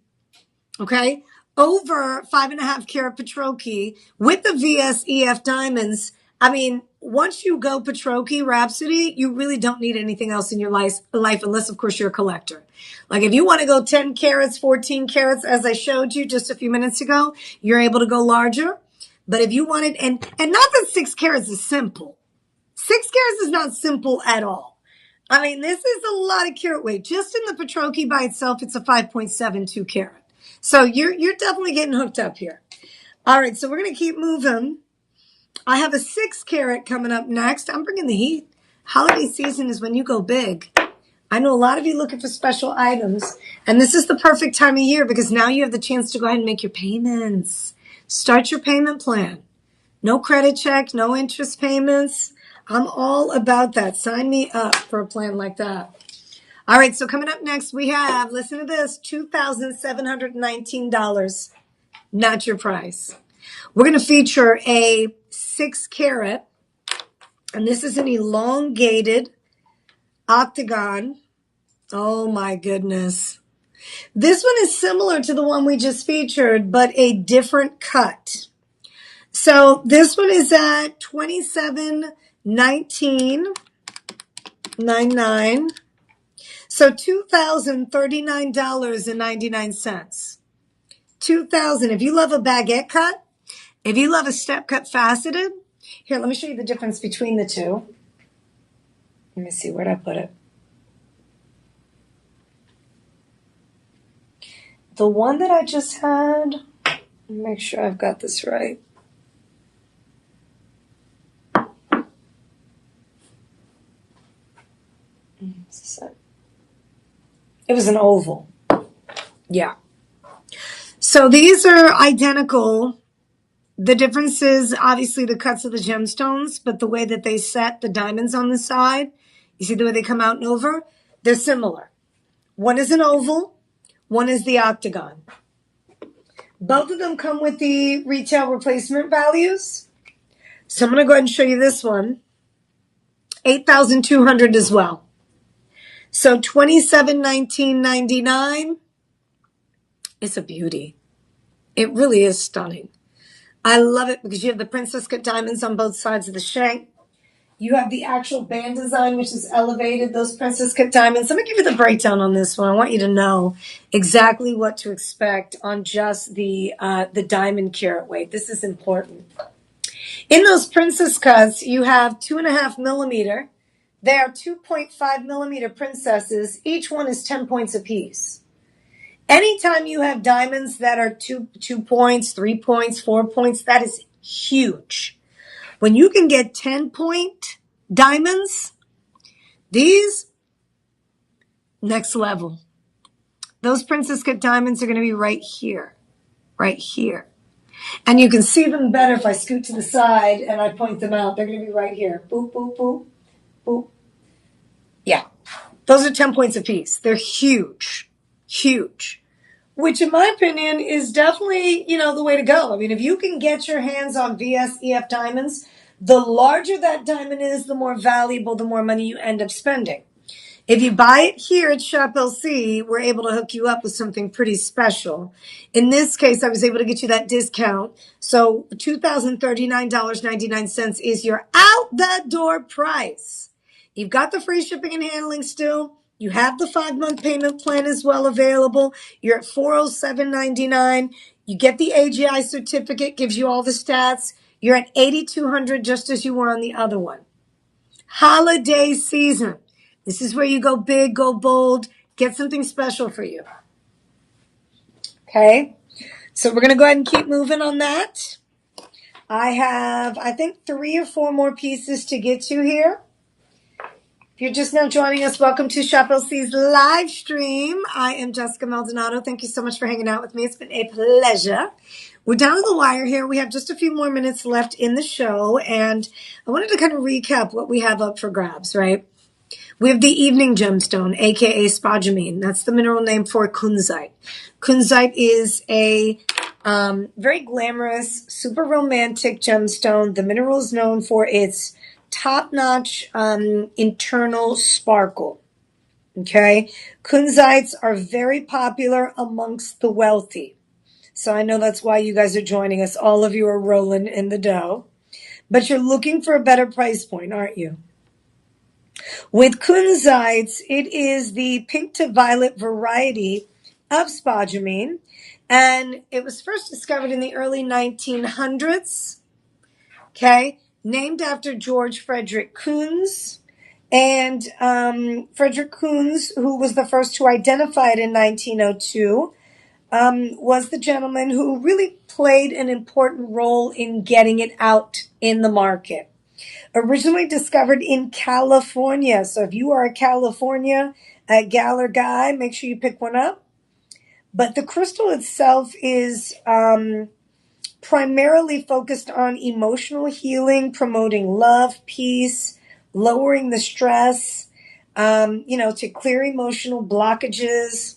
okay, over 5.5 carat Petroki with the VSEF diamonds. I mean, once you go Petroki Rhapsody, you really don't need anything else in your life unless, of course, you're a collector. Like if you want to go 10 carats, 14 carats, as I showed you just a few minutes ago, you're able to go larger. But if you wanted, and not that 6 carats is simple. 6 carats is not simple at all. I mean, this is a lot of carat weight. Just in the Petroki by itself, it's a 5.72 carat. So you're definitely getting hooked up here. All right, so we're going to keep moving. I have a 6 carat coming up next. I'm bringing the heat. Holiday season is when you go big. I know a lot of you looking for special items, and this is the perfect time of year because now you have the chance to go ahead and make your payments. Start your payment plan. No credit check, no interest payments. I'm all about that. Sign me up for a plan like that. All right, so coming up next, we have, listen to this, $2,719. Not your price. We're going to feature a 6 carat, and this is an elongated octagon. Oh my goodness. This one is similar to the one we just featured, but a different cut. So this one is at $27,19.99. So $2,039.99. $2,000. If you love a baguette cut, if you love a step cut faceted, here, let me show you the difference between the two. Let me see, where'd I put it? The one that I just had, make sure I've got this right. It was an oval. Yeah. So these are identical. The difference is obviously the cuts of the gemstones, but the way that they set the diamonds on the side, you see the way they come out and over? They're similar. One is an oval, one is the octagon. Both of them come with the retail replacement values. So I'm going to go ahead and show you this one. $8,200 as well. So $27,19.99. It's a beauty. It really is stunning. I love it because you have the princess cut diamonds on both sides of the shank. You have the actual band design, which is elevated, those princess cut diamonds. Let me give you the breakdown on this one. I want you to know exactly what to expect on just the diamond carat weight. This is important. In those princess cuts, you have 2.5 millimeter. They are 2.5 millimeter princesses. Each one is 10 points apiece. Anytime you have diamonds that are 2 points, 3 points, 4 points, that is huge. When you can get 10-point diamonds, these, next level. Those princess cut diamonds are going to be right here, right here. And you can see them better if I scoot to the side and I point them out. They're going to be right here. Boop, boop, boop, boop. Yeah. Those are 10 points apiece. They're huge, huge. Which, in my opinion, is definitely, the way to go. I mean, if you can get your hands on VSEF diamonds, the larger that diamond is, the more valuable, the more money you end up spending. If you buy it here at Shop LC, we're able to hook you up with something pretty special. In this case, I was able to get you that discount. So $2,039.99 is your out-the-door price. You've got the free shipping and handling still. You have the 5-month payment plan as well available. You're at $407.99. You get the AGI certificate, gives you all the stats. You're at $8,200 just as you were on the other one. Holiday season. This is where you go big, go bold, get something special for you. Okay? So we're going to go ahead and keep moving on that. I have, I think, 3 or 4 more pieces to get to here. If you're just now joining us, welcome to Shop LC's live stream. I am Jessica Maldonado. Thank you so much for hanging out with me. It's been a pleasure. We're down to the wire here. We have just a few more minutes left in the show, and I wanted to kind of recap what we have up for grabs, right? We have the evening gemstone, aka spodumene. That's the mineral name for Kunzite. Kunzite is a very glamorous, super romantic gemstone. The mineral is known for its top-notch internal sparkle. Okay? Kunzites are very popular amongst the wealthy. So I know that's why you guys are joining us. All of you are rolling in the dough. But you're looking for a better price point, aren't you? With kunzites, it is the pink to violet variety of spodumene, and it was first discovered in the early 1900s, okay, named after George Frederick Kunz. And Frederick Kunz, who was the first to identify it in 1902, was the gentleman who really played an important role in getting it out in the market. Originally discovered in California. So if you are a California gal or guy, make sure you pick one up. But the crystal itself is primarily focused on emotional healing, promoting love, peace, lowering the stress. to clear emotional blockages.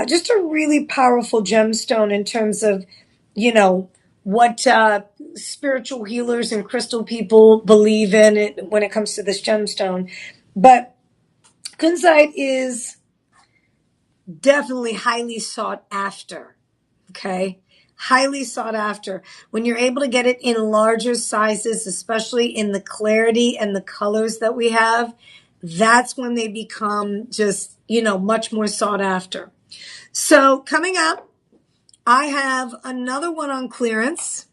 Just a really powerful gemstone in terms of, what spiritual healers and crystal people believe in it when it comes to this gemstone. But Kunzite is definitely highly sought after. Okay. Highly sought after. When you're able to get it in larger sizes, especially in the clarity and the colors that we have, that's when they become just, much more sought after. So coming up, I have another one on clearance.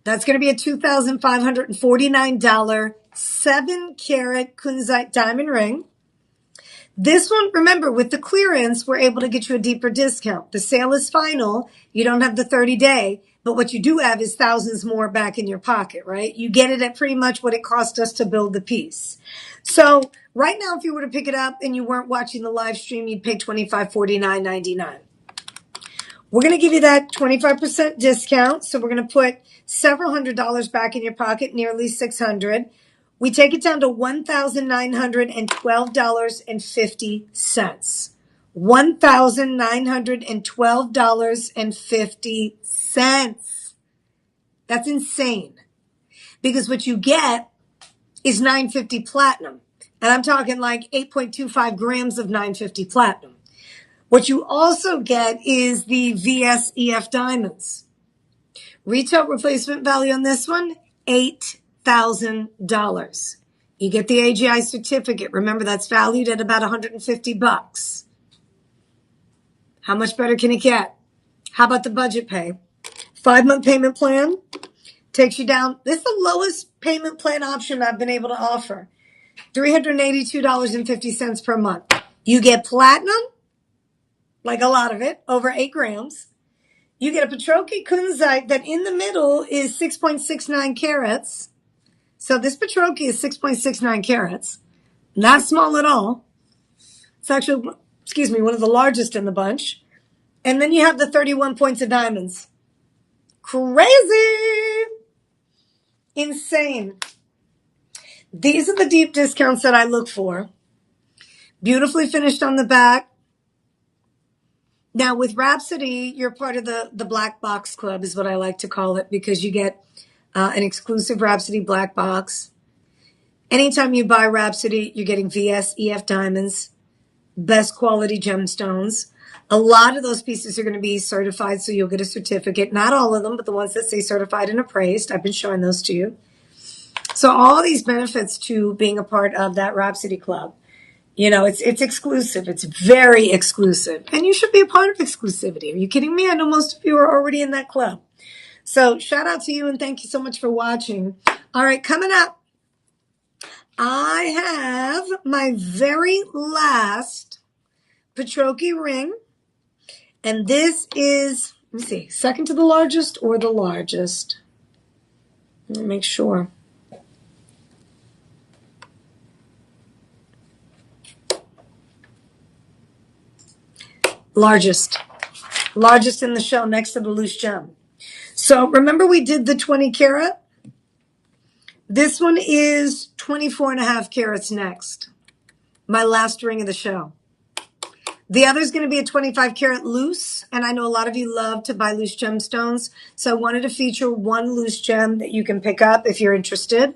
That's going to be a $2,549 7-carat Kunzite diamond ring. This one, remember, with the clearance, we're able to get you a deeper discount. The sale is final. You don't have the 30-day, but what you do have is thousands more back in your pocket, right? You get it at pretty much what it cost us to build the piece. So right now, if you were to pick it up and you weren't watching the live stream, you'd pay $2549.99. We're going to give you that 25% discount. So we're going to put several $100s back in your pocket, nearly $600. We take it down to $1,912.50. $1,912.50. That's insane. Because what you get is 950 platinum. And I'm talking like 8.25 grams of 950 platinum. What you also get is the VSEF diamonds. Retail replacement value on this one, $8,000. You get the AGI certificate. Remember, that's valued at about $150. How much better can it get? How about the budget pay? 5-month payment plan takes you down. This is the lowest payment plan option I've been able to offer. $382.50 per month. You get platinum, like a lot of it, over 8 grams. You get a Petroki Kunzite that in the middle is 6.69 carats. So this Petroki is 6.69 carats. Not small at all. It's actually, one of the largest in the bunch. And then you have the 31 points of diamonds. Crazy! Insane. These are the deep discounts that I look for. Beautifully finished on the back. Now, with Rhapsody, you're part of the Black Box Club, is what I like to call it, because you get an exclusive Rhapsody Black Box. Anytime you buy Rhapsody, you're getting VSEF diamonds, best quality gemstones. A lot of those pieces are going to be certified, so you'll get a certificate. Not all of them, but the ones that say certified and appraised. I've been showing those to you. So all these benefits to being a part of that Rhapsody Club. It's exclusive. It's very exclusive. And you should be a part of exclusivity. Are you kidding me? I know most of you are already in that club. So shout out to you and thank you so much for watching. All right, coming up, I have my very last Petroki ring. And this is, let me see, second to the largest or the largest? Let me make sure. Largest in the show, next to the loose gem. So remember we did the 20 carat? This one is 24.5 carats next. My last ring of the show. The other is going to be a 25 carat loose. And I know a lot of you love to buy loose gemstones. So I wanted to feature one loose gem that you can pick up if you're interested.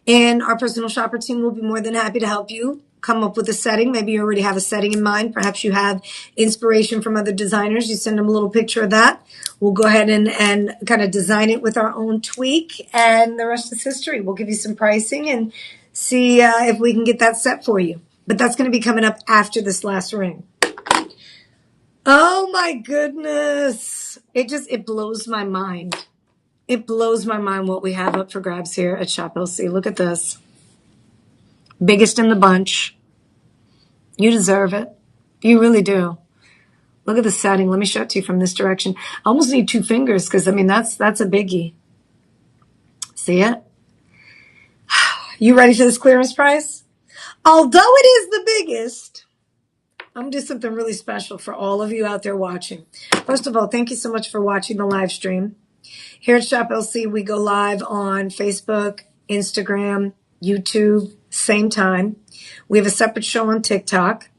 And our personal shopper team will be more than happy to help you come up with a setting. Maybe you already have a setting in mind. Perhaps you have inspiration from other designers. You send them a little picture of that. We'll go ahead and kind of design it with our own tweak, and the rest is history. We'll give you some pricing and see if we can get that set for you. But that's going to be coming up after this last ring. Oh my goodness. It blows my mind. It blows my mind what we have up for grabs here at Shop LC. Look at this. Biggest in the bunch. You deserve it. You really do. Look at the setting. Let me show it to you from this direction. I almost need 2 fingers because, that's a biggie. See it? You ready for this clearance price? Although it is the biggest, I'm going to do something really special for all of you out there watching. First of all, thank you so much for watching the live stream. Here at Shop LC, we go live on Facebook, Instagram, YouTube, same time. We have a separate show on TikTok.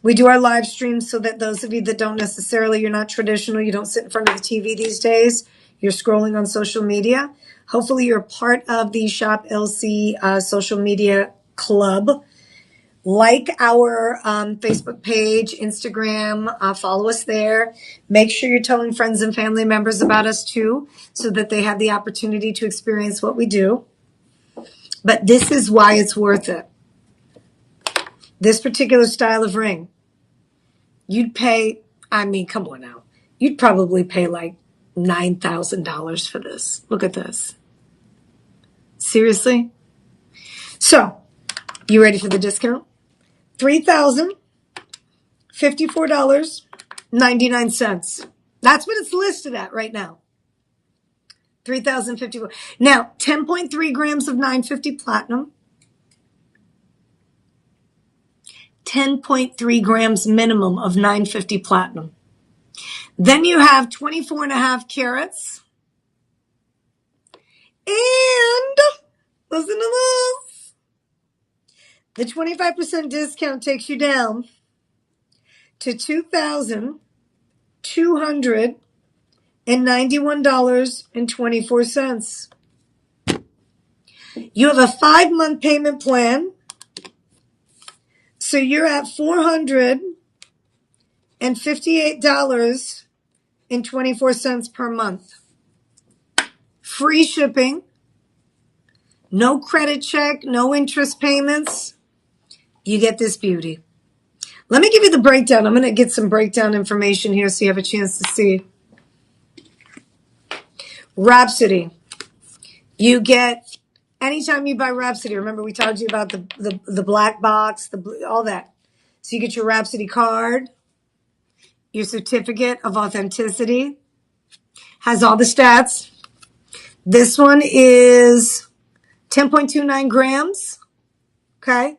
We do our live streams so that those of you that don't necessarily, you're not traditional, you don't sit in front of the TV these days, you're scrolling on social media. Hopefully you're part of the Shop LC social media club. Like our Facebook page, Instagram, follow us there. Make sure you're telling friends and family members about us too, so that they have the opportunity to experience what we do. But this is why it's worth it. This particular style of ring, you'd pay, I mean, come on now. You'd probably pay like $9,000 for this. Look at this. Seriously? So, you ready for the discount? $3,054.99. That's what it's listed at right now. $3,054. Now, 10.3 grams of 950 platinum. 10.3 grams minimum of 950 platinum. Then you have 24 and a half carats. And listen to this. The 25% discount takes you down to $2,291.24. You have a 5-month payment plan. So you're at $458.24 per month. Free shipping. No credit check, no interest payments. You get this beauty. Let me give you the breakdown. I'm going to get some breakdown information here so you have a chance to see. Rhapsody. You get, anytime you buy Rhapsody, remember we told you about the black box, all that. So you get your Rhapsody card, your certificate of authenticity, has all the stats. This one is 10.29 grams, okay?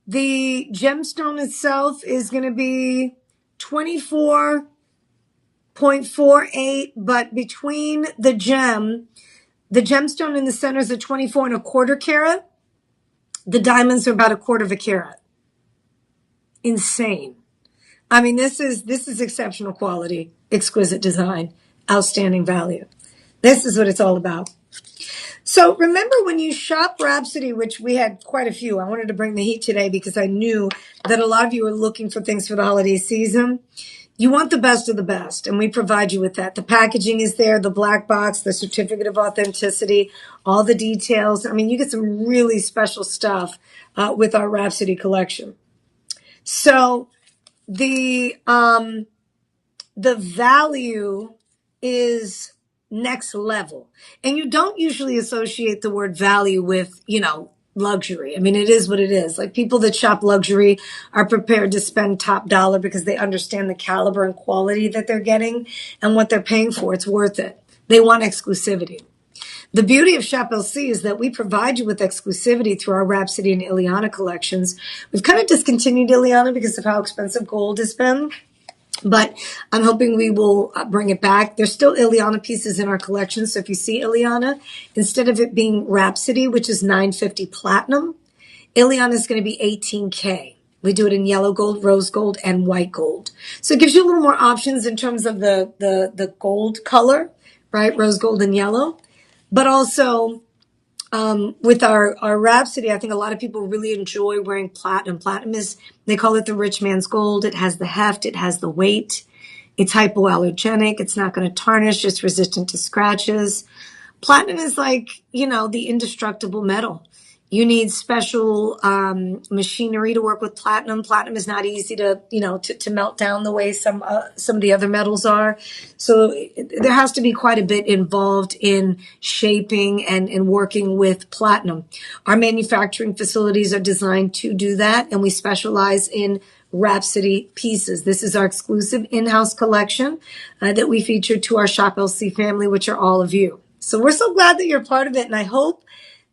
The gemstone itself is going to be 24.48, but between the gemstone in the center is a 24.25 carat. The diamonds are about 1/4 carat. Insane. I mean, this is exceptional quality, exquisite design, outstanding value. This is what it's all about. So remember when you shop Rhapsody, which we had quite a few. I wanted to bring the heat today because I knew that a lot of you are looking for things for the holiday season. You want the best of the best, and we provide you with that. The packaging is there, the black box, the certificate of authenticity, all the details. I mean, you get some really special stuff with our Rhapsody collection. So the value is next level. And you don't usually associate the word value with, luxury. I mean, it is what it is. Like people that shop luxury are prepared to spend top dollar because they understand the caliber and quality that they're getting and what they're paying for. It's worth it. They want exclusivity. The beauty of Shop LC is that we provide you with exclusivity through our Rhapsody and Ileana collections. We've kind of discontinued Ileana because of how expensive gold has been. But I'm hoping we will bring it back. There's still Ileana pieces in our collection. So if you see Ileana, instead of it being Rhapsody, which is $950 platinum, Ileana is going to be $18K. We do it in yellow gold, rose gold, and white gold. So it gives you a little more options in terms of the gold color, right? Rose gold and yellow. But also with our Rhapsody, I think a lot of people really enjoy wearing platinum. Platinum is, they call it the rich man's gold. It has the heft. It has the weight. It's hypoallergenic. It's not going to tarnish. It's resistant to scratches. Platinum is like, the indestructible metal. You need special machinery to work with platinum. Platinum is not easy to melt down the way some of the other metals are. So there has to be quite a bit involved in shaping and working with platinum. Our manufacturing facilities are designed to do that, and we specialize in Rhapsody pieces. This is our exclusive in-house collection that we feature to our Shop LC family, which are all of you. So we're so glad that you're part of it, and I hope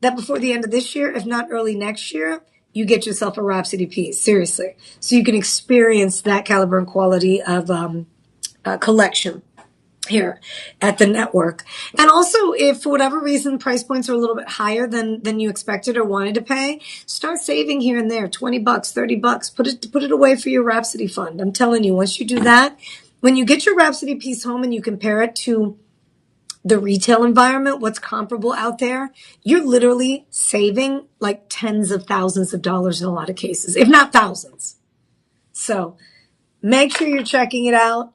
that before the end of this year, if not early next year, you get yourself a Rhapsody piece, seriously. So you can experience that caliber and quality of collection. here at the network. And also, if for whatever reason price points are a little bit higher than you expected or wanted to pay, start saving here and there, 20 bucks, 30 bucks, put it away for your Rhapsody fund. I'm telling you, once you do that, when you get your Rhapsody piece home and you compare it to the retail environment, what's comparable out there, you're literally saving like tens of thousands of dollars in a lot of cases, if not thousands. So make sure you're checking it out.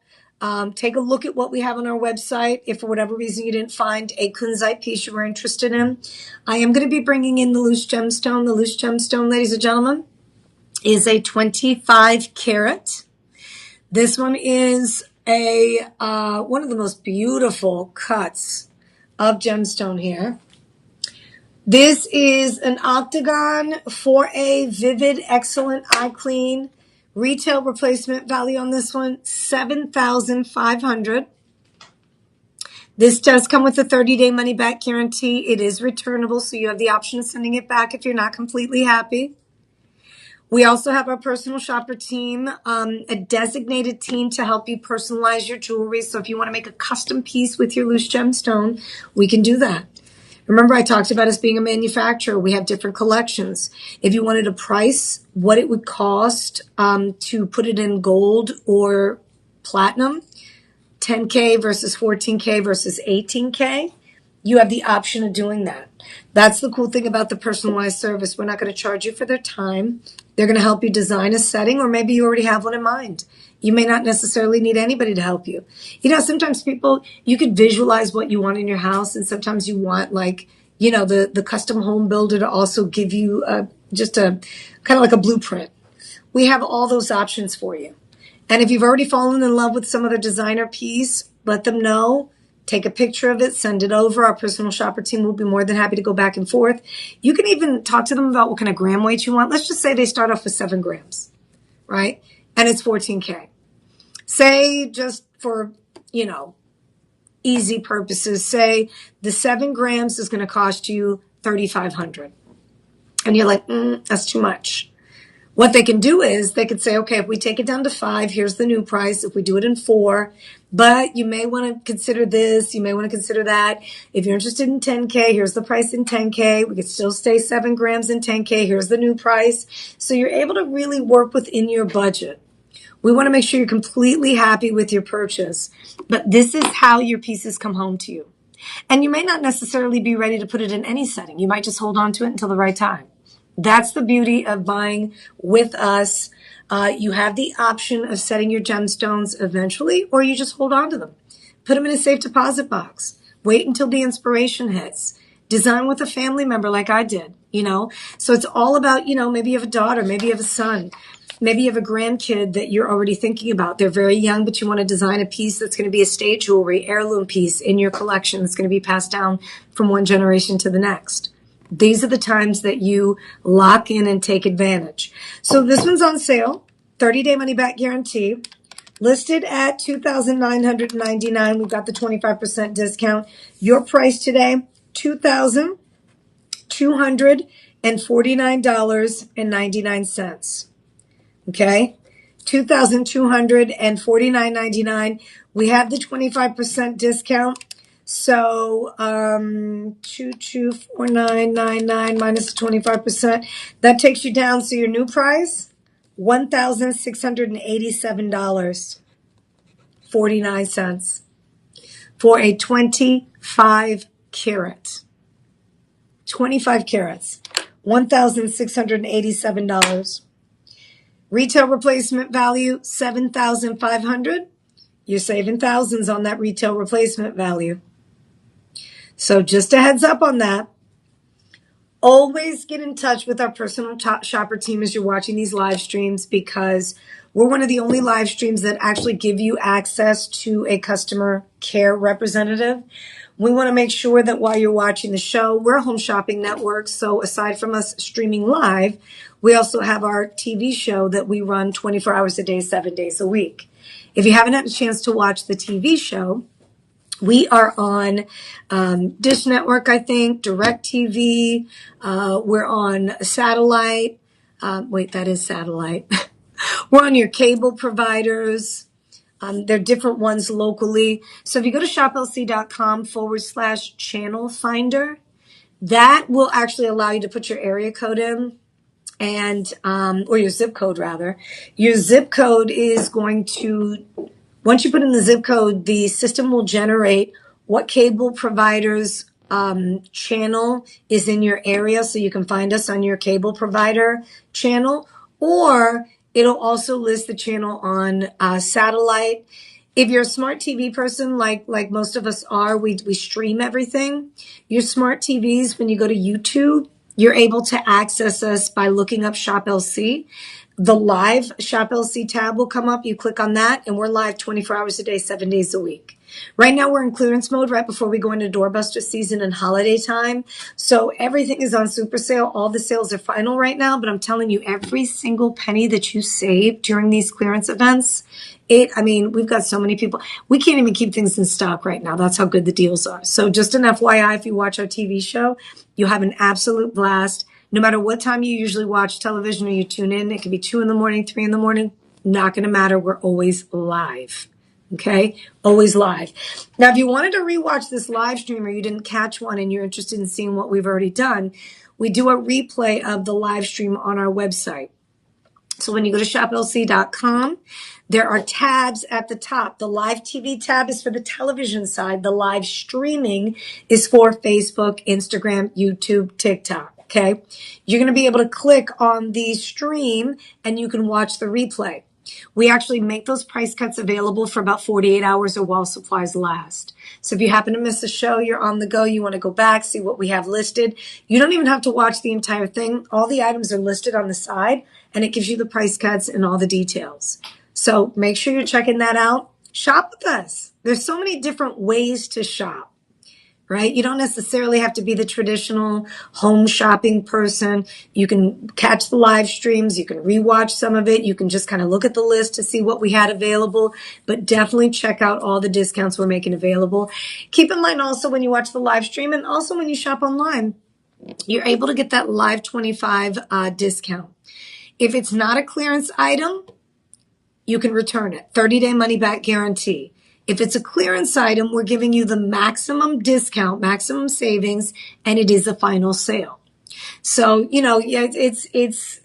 Take a look at what we have on our website. If for whatever reason you didn't find a Kunzite piece you were interested in, I am going to be bringing in the loose gemstone. The loose gemstone, ladies and gentlemen, is a 25 carat. This one is a one of the most beautiful cuts of gemstone here. This is an octagon for a vivid, excellent, eye clean. Retail replacement value on this one, $7,500. This does come with a 30-day money-back guarantee. It is returnable, so you have the option of sending it back if you're not completely happy. We also have our personal shopper team, a designated team to help you personalize your jewelry. So if you want to make a custom piece with your loose gemstone, we can do that. Remember, I talked about us being a manufacturer. We have different collections. If you wanted a price, what it would cost to put it in gold or platinum, 10K versus 14K versus 18K, you have the option of doing that. That's the cool thing about the personalized service. We're not going to charge you for their time. They're going to help you design a setting, or maybe you already have one in mind. You may not necessarily need anybody to help you. You know, sometimes people, you could visualize what you want in your house, and sometimes you want the custom home builder to also give you just a kind of like a blueprint. We have all those options for you. And if you've already fallen in love with some other designer piece, let them know. Take a picture of it, send it over. Our personal shopper team will be more than happy to go back and forth. You can even talk to them about what kind of gram weight you want. Let's just say they start off with 7 grams, right? And it's 14K. Say, just for, easy purposes, say the 7 grams is going to cost you $3,500. And you're like, that's too much. What they can do is they could say, okay, if we take it down to 5, here's the new price. If we do it in 4, but you may want to consider this, you may want to consider that. If you're interested in 10K, here's the price in 10K. We could still stay 7 grams in 10K. Here's the new price. So you're able to really work within your budget. We want to make sure you're completely happy with your purchase, but this is how your pieces come home to you. And you may not necessarily be ready to put it in any setting. You might just hold on to it until the right time. That's the beauty of buying with us. You have the option of setting your gemstones eventually, or you just hold on to them. Put them in a safe deposit box. Wait until the inspiration hits. Design with a family member like I did, So it's all about, maybe you have a daughter, maybe you have a son. Maybe you have a grandkid that you're already thinking about. They're very young, but you want to design a piece that's going to be a state jewelry, heirloom piece in your collection that's going to be passed down from one generation to the next. These are the times that you lock in and take advantage. So this one's on sale, 30-day money-back guarantee, listed at $2,999. We've got the 25% discount. Your price today, $2,249.99. Okay, $2,249.99. We have the 25% discount. So 2249.99 minus 25%. That takes you down. So your new price, $1,687.49 for a 25 carat. 25 carats, $1,687. Retail replacement value, $7,500. You're saving thousands on that retail replacement value. So just a heads up on that. Always get in touch with our personal shopper team as you're watching these live streams, because we're one of the only live streams that actually give you access to a customer care representative. We want to make sure that while you're watching the show, we're a home shopping network. So aside from us streaming live, we also have our TV show that we run 24 hours a day, 7 days a week. If you haven't had a chance to watch the TV show, we are on Dish Network, I think, DirecTV. We're on satellite. That is satellite. We're on your cable providers. There are different ones locally. So if you go to shoplc.com/channel finder, that will actually allow you to put your area code in and, or your zip code rather. Your zip code is going to, once you put in the zip code, the system will generate what cable provider's channel is in your area, so you can find us on your cable provider channel, or it'll also list the channel on satellite. If you're a smart TV person, like most of us are, we stream everything. Your smart TVs, when you go to YouTube, you're able to access us by looking up Shop LC. The live Shop LC tab will come up. You click on that, and we're live 24 hours a day, 7 days a week. Right now, we're in clearance mode right before we go into doorbuster season and holiday time. So everything is on super sale. All the sales are final right now, but I'm telling you, every single penny that you save during these clearance events, we've got so many people. We can't even keep things in stock right now. That's how good the deals are. So just an FYI, if you watch our TV show, you have an absolute blast. No matter what time you usually watch television or you tune in, it could be 2 in the morning, 3 in the morning, not going to matter. We're always live. Okay? Always live. Now, if you wanted to rewatch this live stream or you didn't catch one and you're interested in seeing what we've already done, we do a replay of the live stream on our website. So when you go to shoplc.com, there are tabs at the top. The live TV tab is for the television side. The live streaming is for Facebook, Instagram, YouTube, TikTok. Okay. You're going to be able to click on the stream and you can watch the replay. We actually make those price cuts available for about 48 hours or while supplies last. So if you happen to miss a show, you're on the go, you want to go back, see what we have listed. You don't even have to watch the entire thing. All the items are listed on the side and it gives you the price cuts and all the details. So make sure you're checking that out. Shop with us. There's so many different ways to shop. Right? You don't necessarily have to be the traditional home shopping person. You can catch the live streams. You can rewatch some of it. You can just kind of look at the list to see what we had available, but definitely check out all the discounts we're making available. Keep in mind also when you watch the live stream and also when you shop online, you're able to get that live 25 discount. If it's not a clearance item, you can return it. 30-day money back guarantee. If it's a clearance item, we're giving you the maximum discount, maximum savings, and it is a final sale. So, it's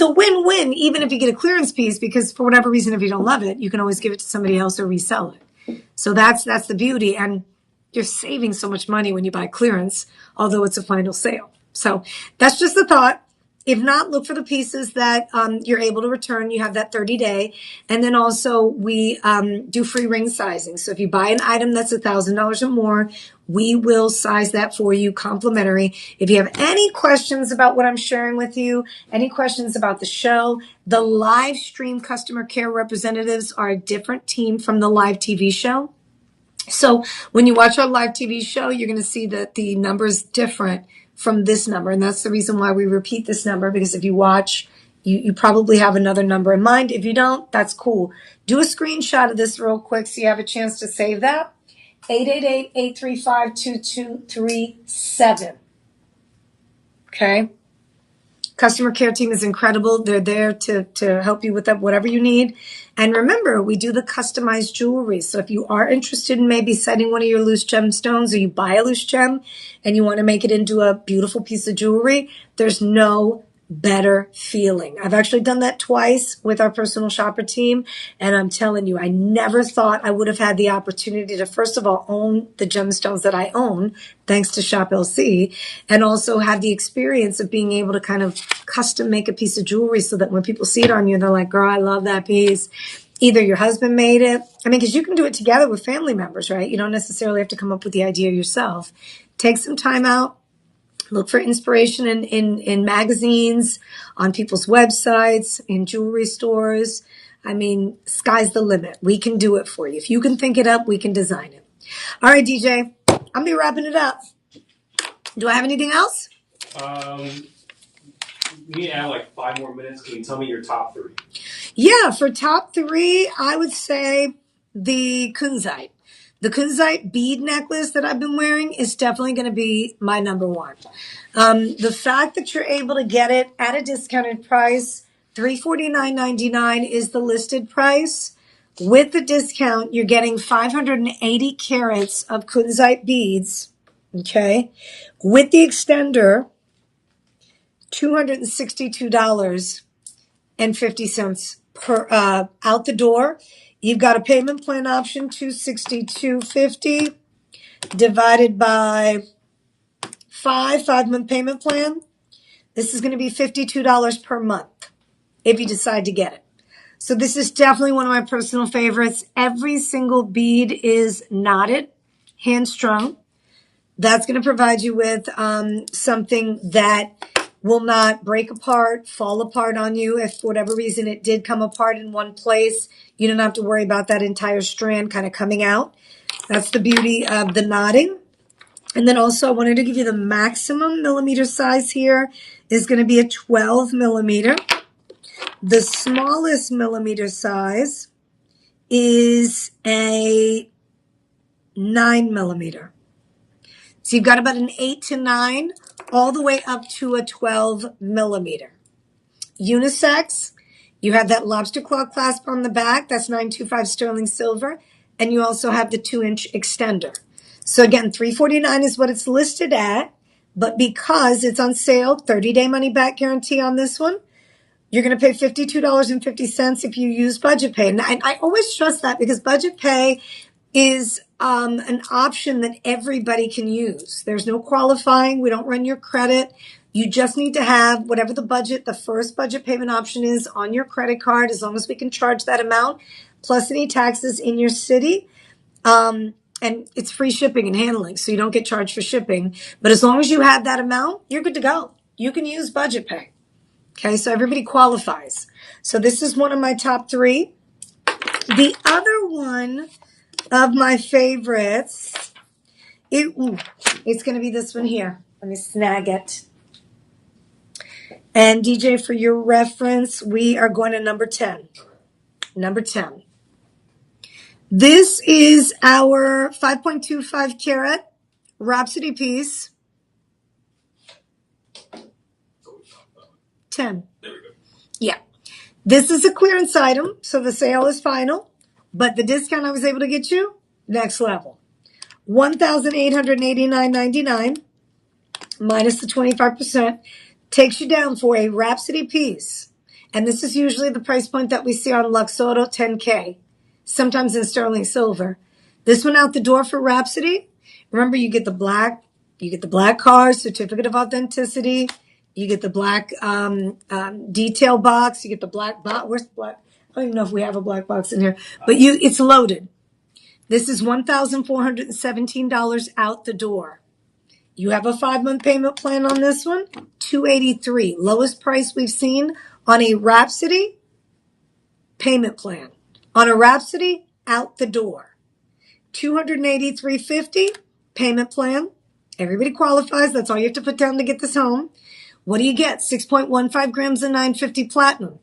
a win-win, even if you get a clearance piece, because for whatever reason, if you don't love it, you can always give it to somebody else or resell it. So that's the beauty. And you're saving so much money when you buy clearance, although it's a final sale. So that's just the thought. If not, look for the pieces that you're able to return. You have that 30-day. And then also we do free ring sizing. So if you buy an item that's $1,000 or more, we will size that for you complimentary. If you have any questions about what I'm sharing with you, any questions about the show, the live stream customer care representatives are a different team from the live TV show. So when you watch our live TV show, you're going to see that the number is different from this number. And that's the reason why we repeat this number, because if you watch, you probably have another number in mind. If you don't, that's cool. Do a screenshot of this real quick so you have a chance to save that. 888-835-2237. Okay. Customer care team is incredible. They're there to help you with that, whatever you need. And remember, we do the customized jewelry. So if you are interested in maybe setting one of your loose gemstones, or you buy a loose gem and you want to make it into a beautiful piece of jewelry, there's no better feeling. I've actually done that twice with our personal shopper team. And I'm telling you, I never thought I would have had the opportunity to, first of all, own the gemstones that I own, thanks to Shop LC, and also have the experience of being able to kind of custom make a piece of jewelry so that when people see it on you, they're like, girl, I love that piece. Either your husband made it. Because you can do it together with family members, right? You don't necessarily have to come up with the idea yourself. Take some time out. Look for inspiration in magazines, on people's websites, in jewelry stores. Sky's the limit. We can do it for you. If you can think it up, we can design it. All right, DJ, I'm going to be wrapping it up. Do I have anything else? We need to add like 5 more minutes. Can you tell me your top 3? Yeah, for top 3, I would say the Kunzite. The Kunzite bead necklace that I've been wearing is definitely going to be my number 1. The fact that you're able to get it at a discounted price, $349.99 is the listed price. With the discount, you're getting 580 carats of Kunzite beads, okay? With the extender, $262.50 per out the door. You've got a payment plan option, $262.50 divided by 5-month payment plan. This is going to be $52 per month if you decide to get it. So this is definitely one of my personal favorites. Every single bead is knotted, hand strung. That's going to provide you with something that will not break apart, fall apart on you. If for whatever reason it did come apart in one place, you don't have to worry about that entire strand kind of coming out. That's the beauty of the knotting. And then also I wanted to give you the maximum millimeter size here is going to be a 12 millimeter. The smallest millimeter size is a 9 millimeter. So you've got about an 8 to 9 all the way up to a 12 millimeter. Unisex, you have that lobster claw clasp on the back. That's 925 sterling silver. And you also have the 2-inch extender. So again, $349 is what it's listed at. But because it's on sale, 30-day money-back guarantee on this one, you're going to pay $52.50 if you use budget pay. And I always trust that because budget pay is an option that everybody can use. There's no qualifying. We don't run your credit. You just need to have whatever the first budget payment option is on your credit card, as long as we can charge that amount, plus any taxes in your city. And it's free shipping and handling, so you don't get charged for shipping. But as long as you have that amount, you're good to go. You can use budget pay. Okay, so everybody qualifies. So this is one of my top 3. The other one of my favorites, it's going to be this one here. Let me snag it. And DJ, for your reference, we are going to number 10. Number 10. This is our 5.25 carat Rhapsody piece. 10. There we go. Yeah. This is a clearance item, so the sale is final. But the discount I was able to get you, next level. $1,889.99 minus the 25% takes you down for a Rhapsody piece. And this is usually the price point that we see on Luxotto, $10K, sometimes in sterling silver. This one out the door for Rhapsody. Remember, you get the black card, certificate of authenticity. You get the black detail box. You get the black box. Where's the black? I don't even know if we have a black box in here. But it's loaded. This is $1,417 out the door. You have a 5-month payment plan on this one. $283. Lowest price we've seen on a Rhapsody payment plan. On a Rhapsody, out the door. $283.50 payment plan. Everybody qualifies. That's all you have to put down to get this home. What do you get? 6.15 grams of 950 platinum.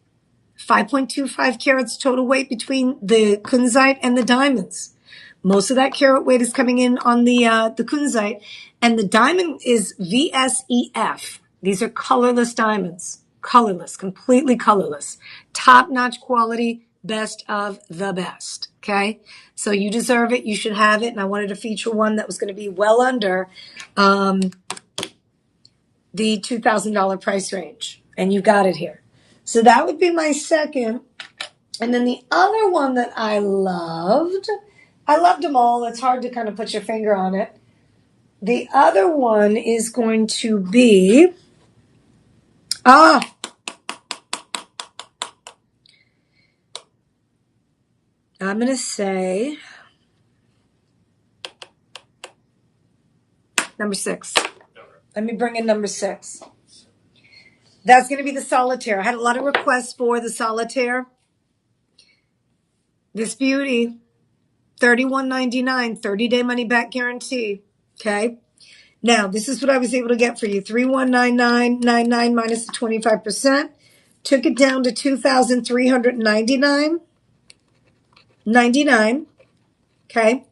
5.25 carats total weight between the Kunzite and the diamonds. Most of that carat weight is coming in on the Kunzite. And the diamond is VSEF. These are colorless diamonds. Colorless, completely colorless. Top-notch quality, best of the best. Okay? So you deserve it. You should have it. And I wanted to feature one that was going to be well under the $2,000 price range. And you got it here. So that would be my second. And then the other one that I loved them all. It's hard to kind of put your finger on it. The other one is going to be, I'm going to say number 6. Let me bring in number 6. That's going to be the solitaire. I had a lot of requests for the solitaire. This beauty, $31.99, 30-day money-back guarantee. Okay? Now, this is what I was able to get for you. $3,199.99 minus the 25%. Took it down to $2,399.99. Okay?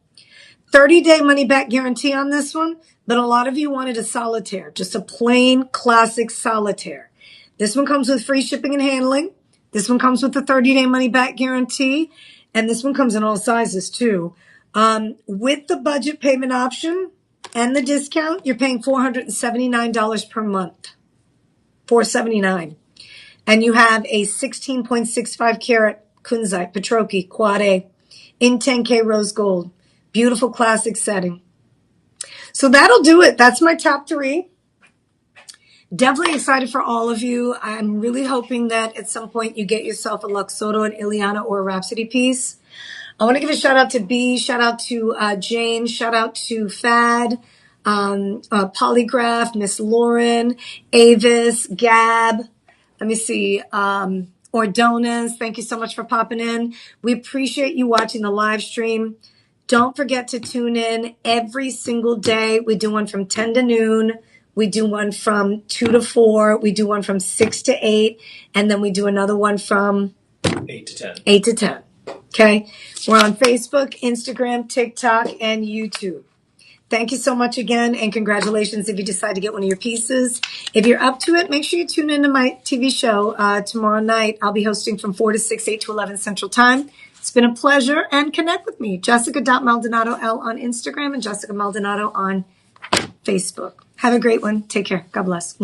30-day money-back guarantee on this one. But a lot of you wanted a solitaire, just a plain classic solitaire. This one comes with free shipping and handling. This one comes with a 30-day money-back guarantee. And this one comes in all sizes too. With the budget payment option and the discount, you're paying $479 per month. $479. And you have a 16.65 karat Kunzite Petroki Quad A in 10K rose gold. Beautiful classic setting. So that'll do it. That's my top 3. Definitely excited for all of you. I'm really hoping that at some point you get yourself a Luxotto, an Ileana, or a Rhapsody piece. I want to give a shout out to B, shout out to Jane, shout out to Fad, Polygraph, Miss Lauren, Avis, Gab. Let me see. Ordonas, thank you so much for popping in. We appreciate you watching the live stream. Don't forget to tune in every single day. We do one from 10 to noon. We do one from 2 to 4. We do one from 6 to 8. And then we do another one from 8 to 10. 8 to 10. Okay. We're on Facebook, Instagram, TikTok, and YouTube. Thank you so much again, and congratulations if you decide to get one of your pieces. If you're up to it, make sure you tune into my TV show tomorrow night. I'll be hosting from 4 to 6, 8 to 11 Central Time. It's been a pleasure, and connect with me. Jessica.Maldonado L on Instagram and Jessica Maldonado on Facebook. Have a great one. Take care. God bless.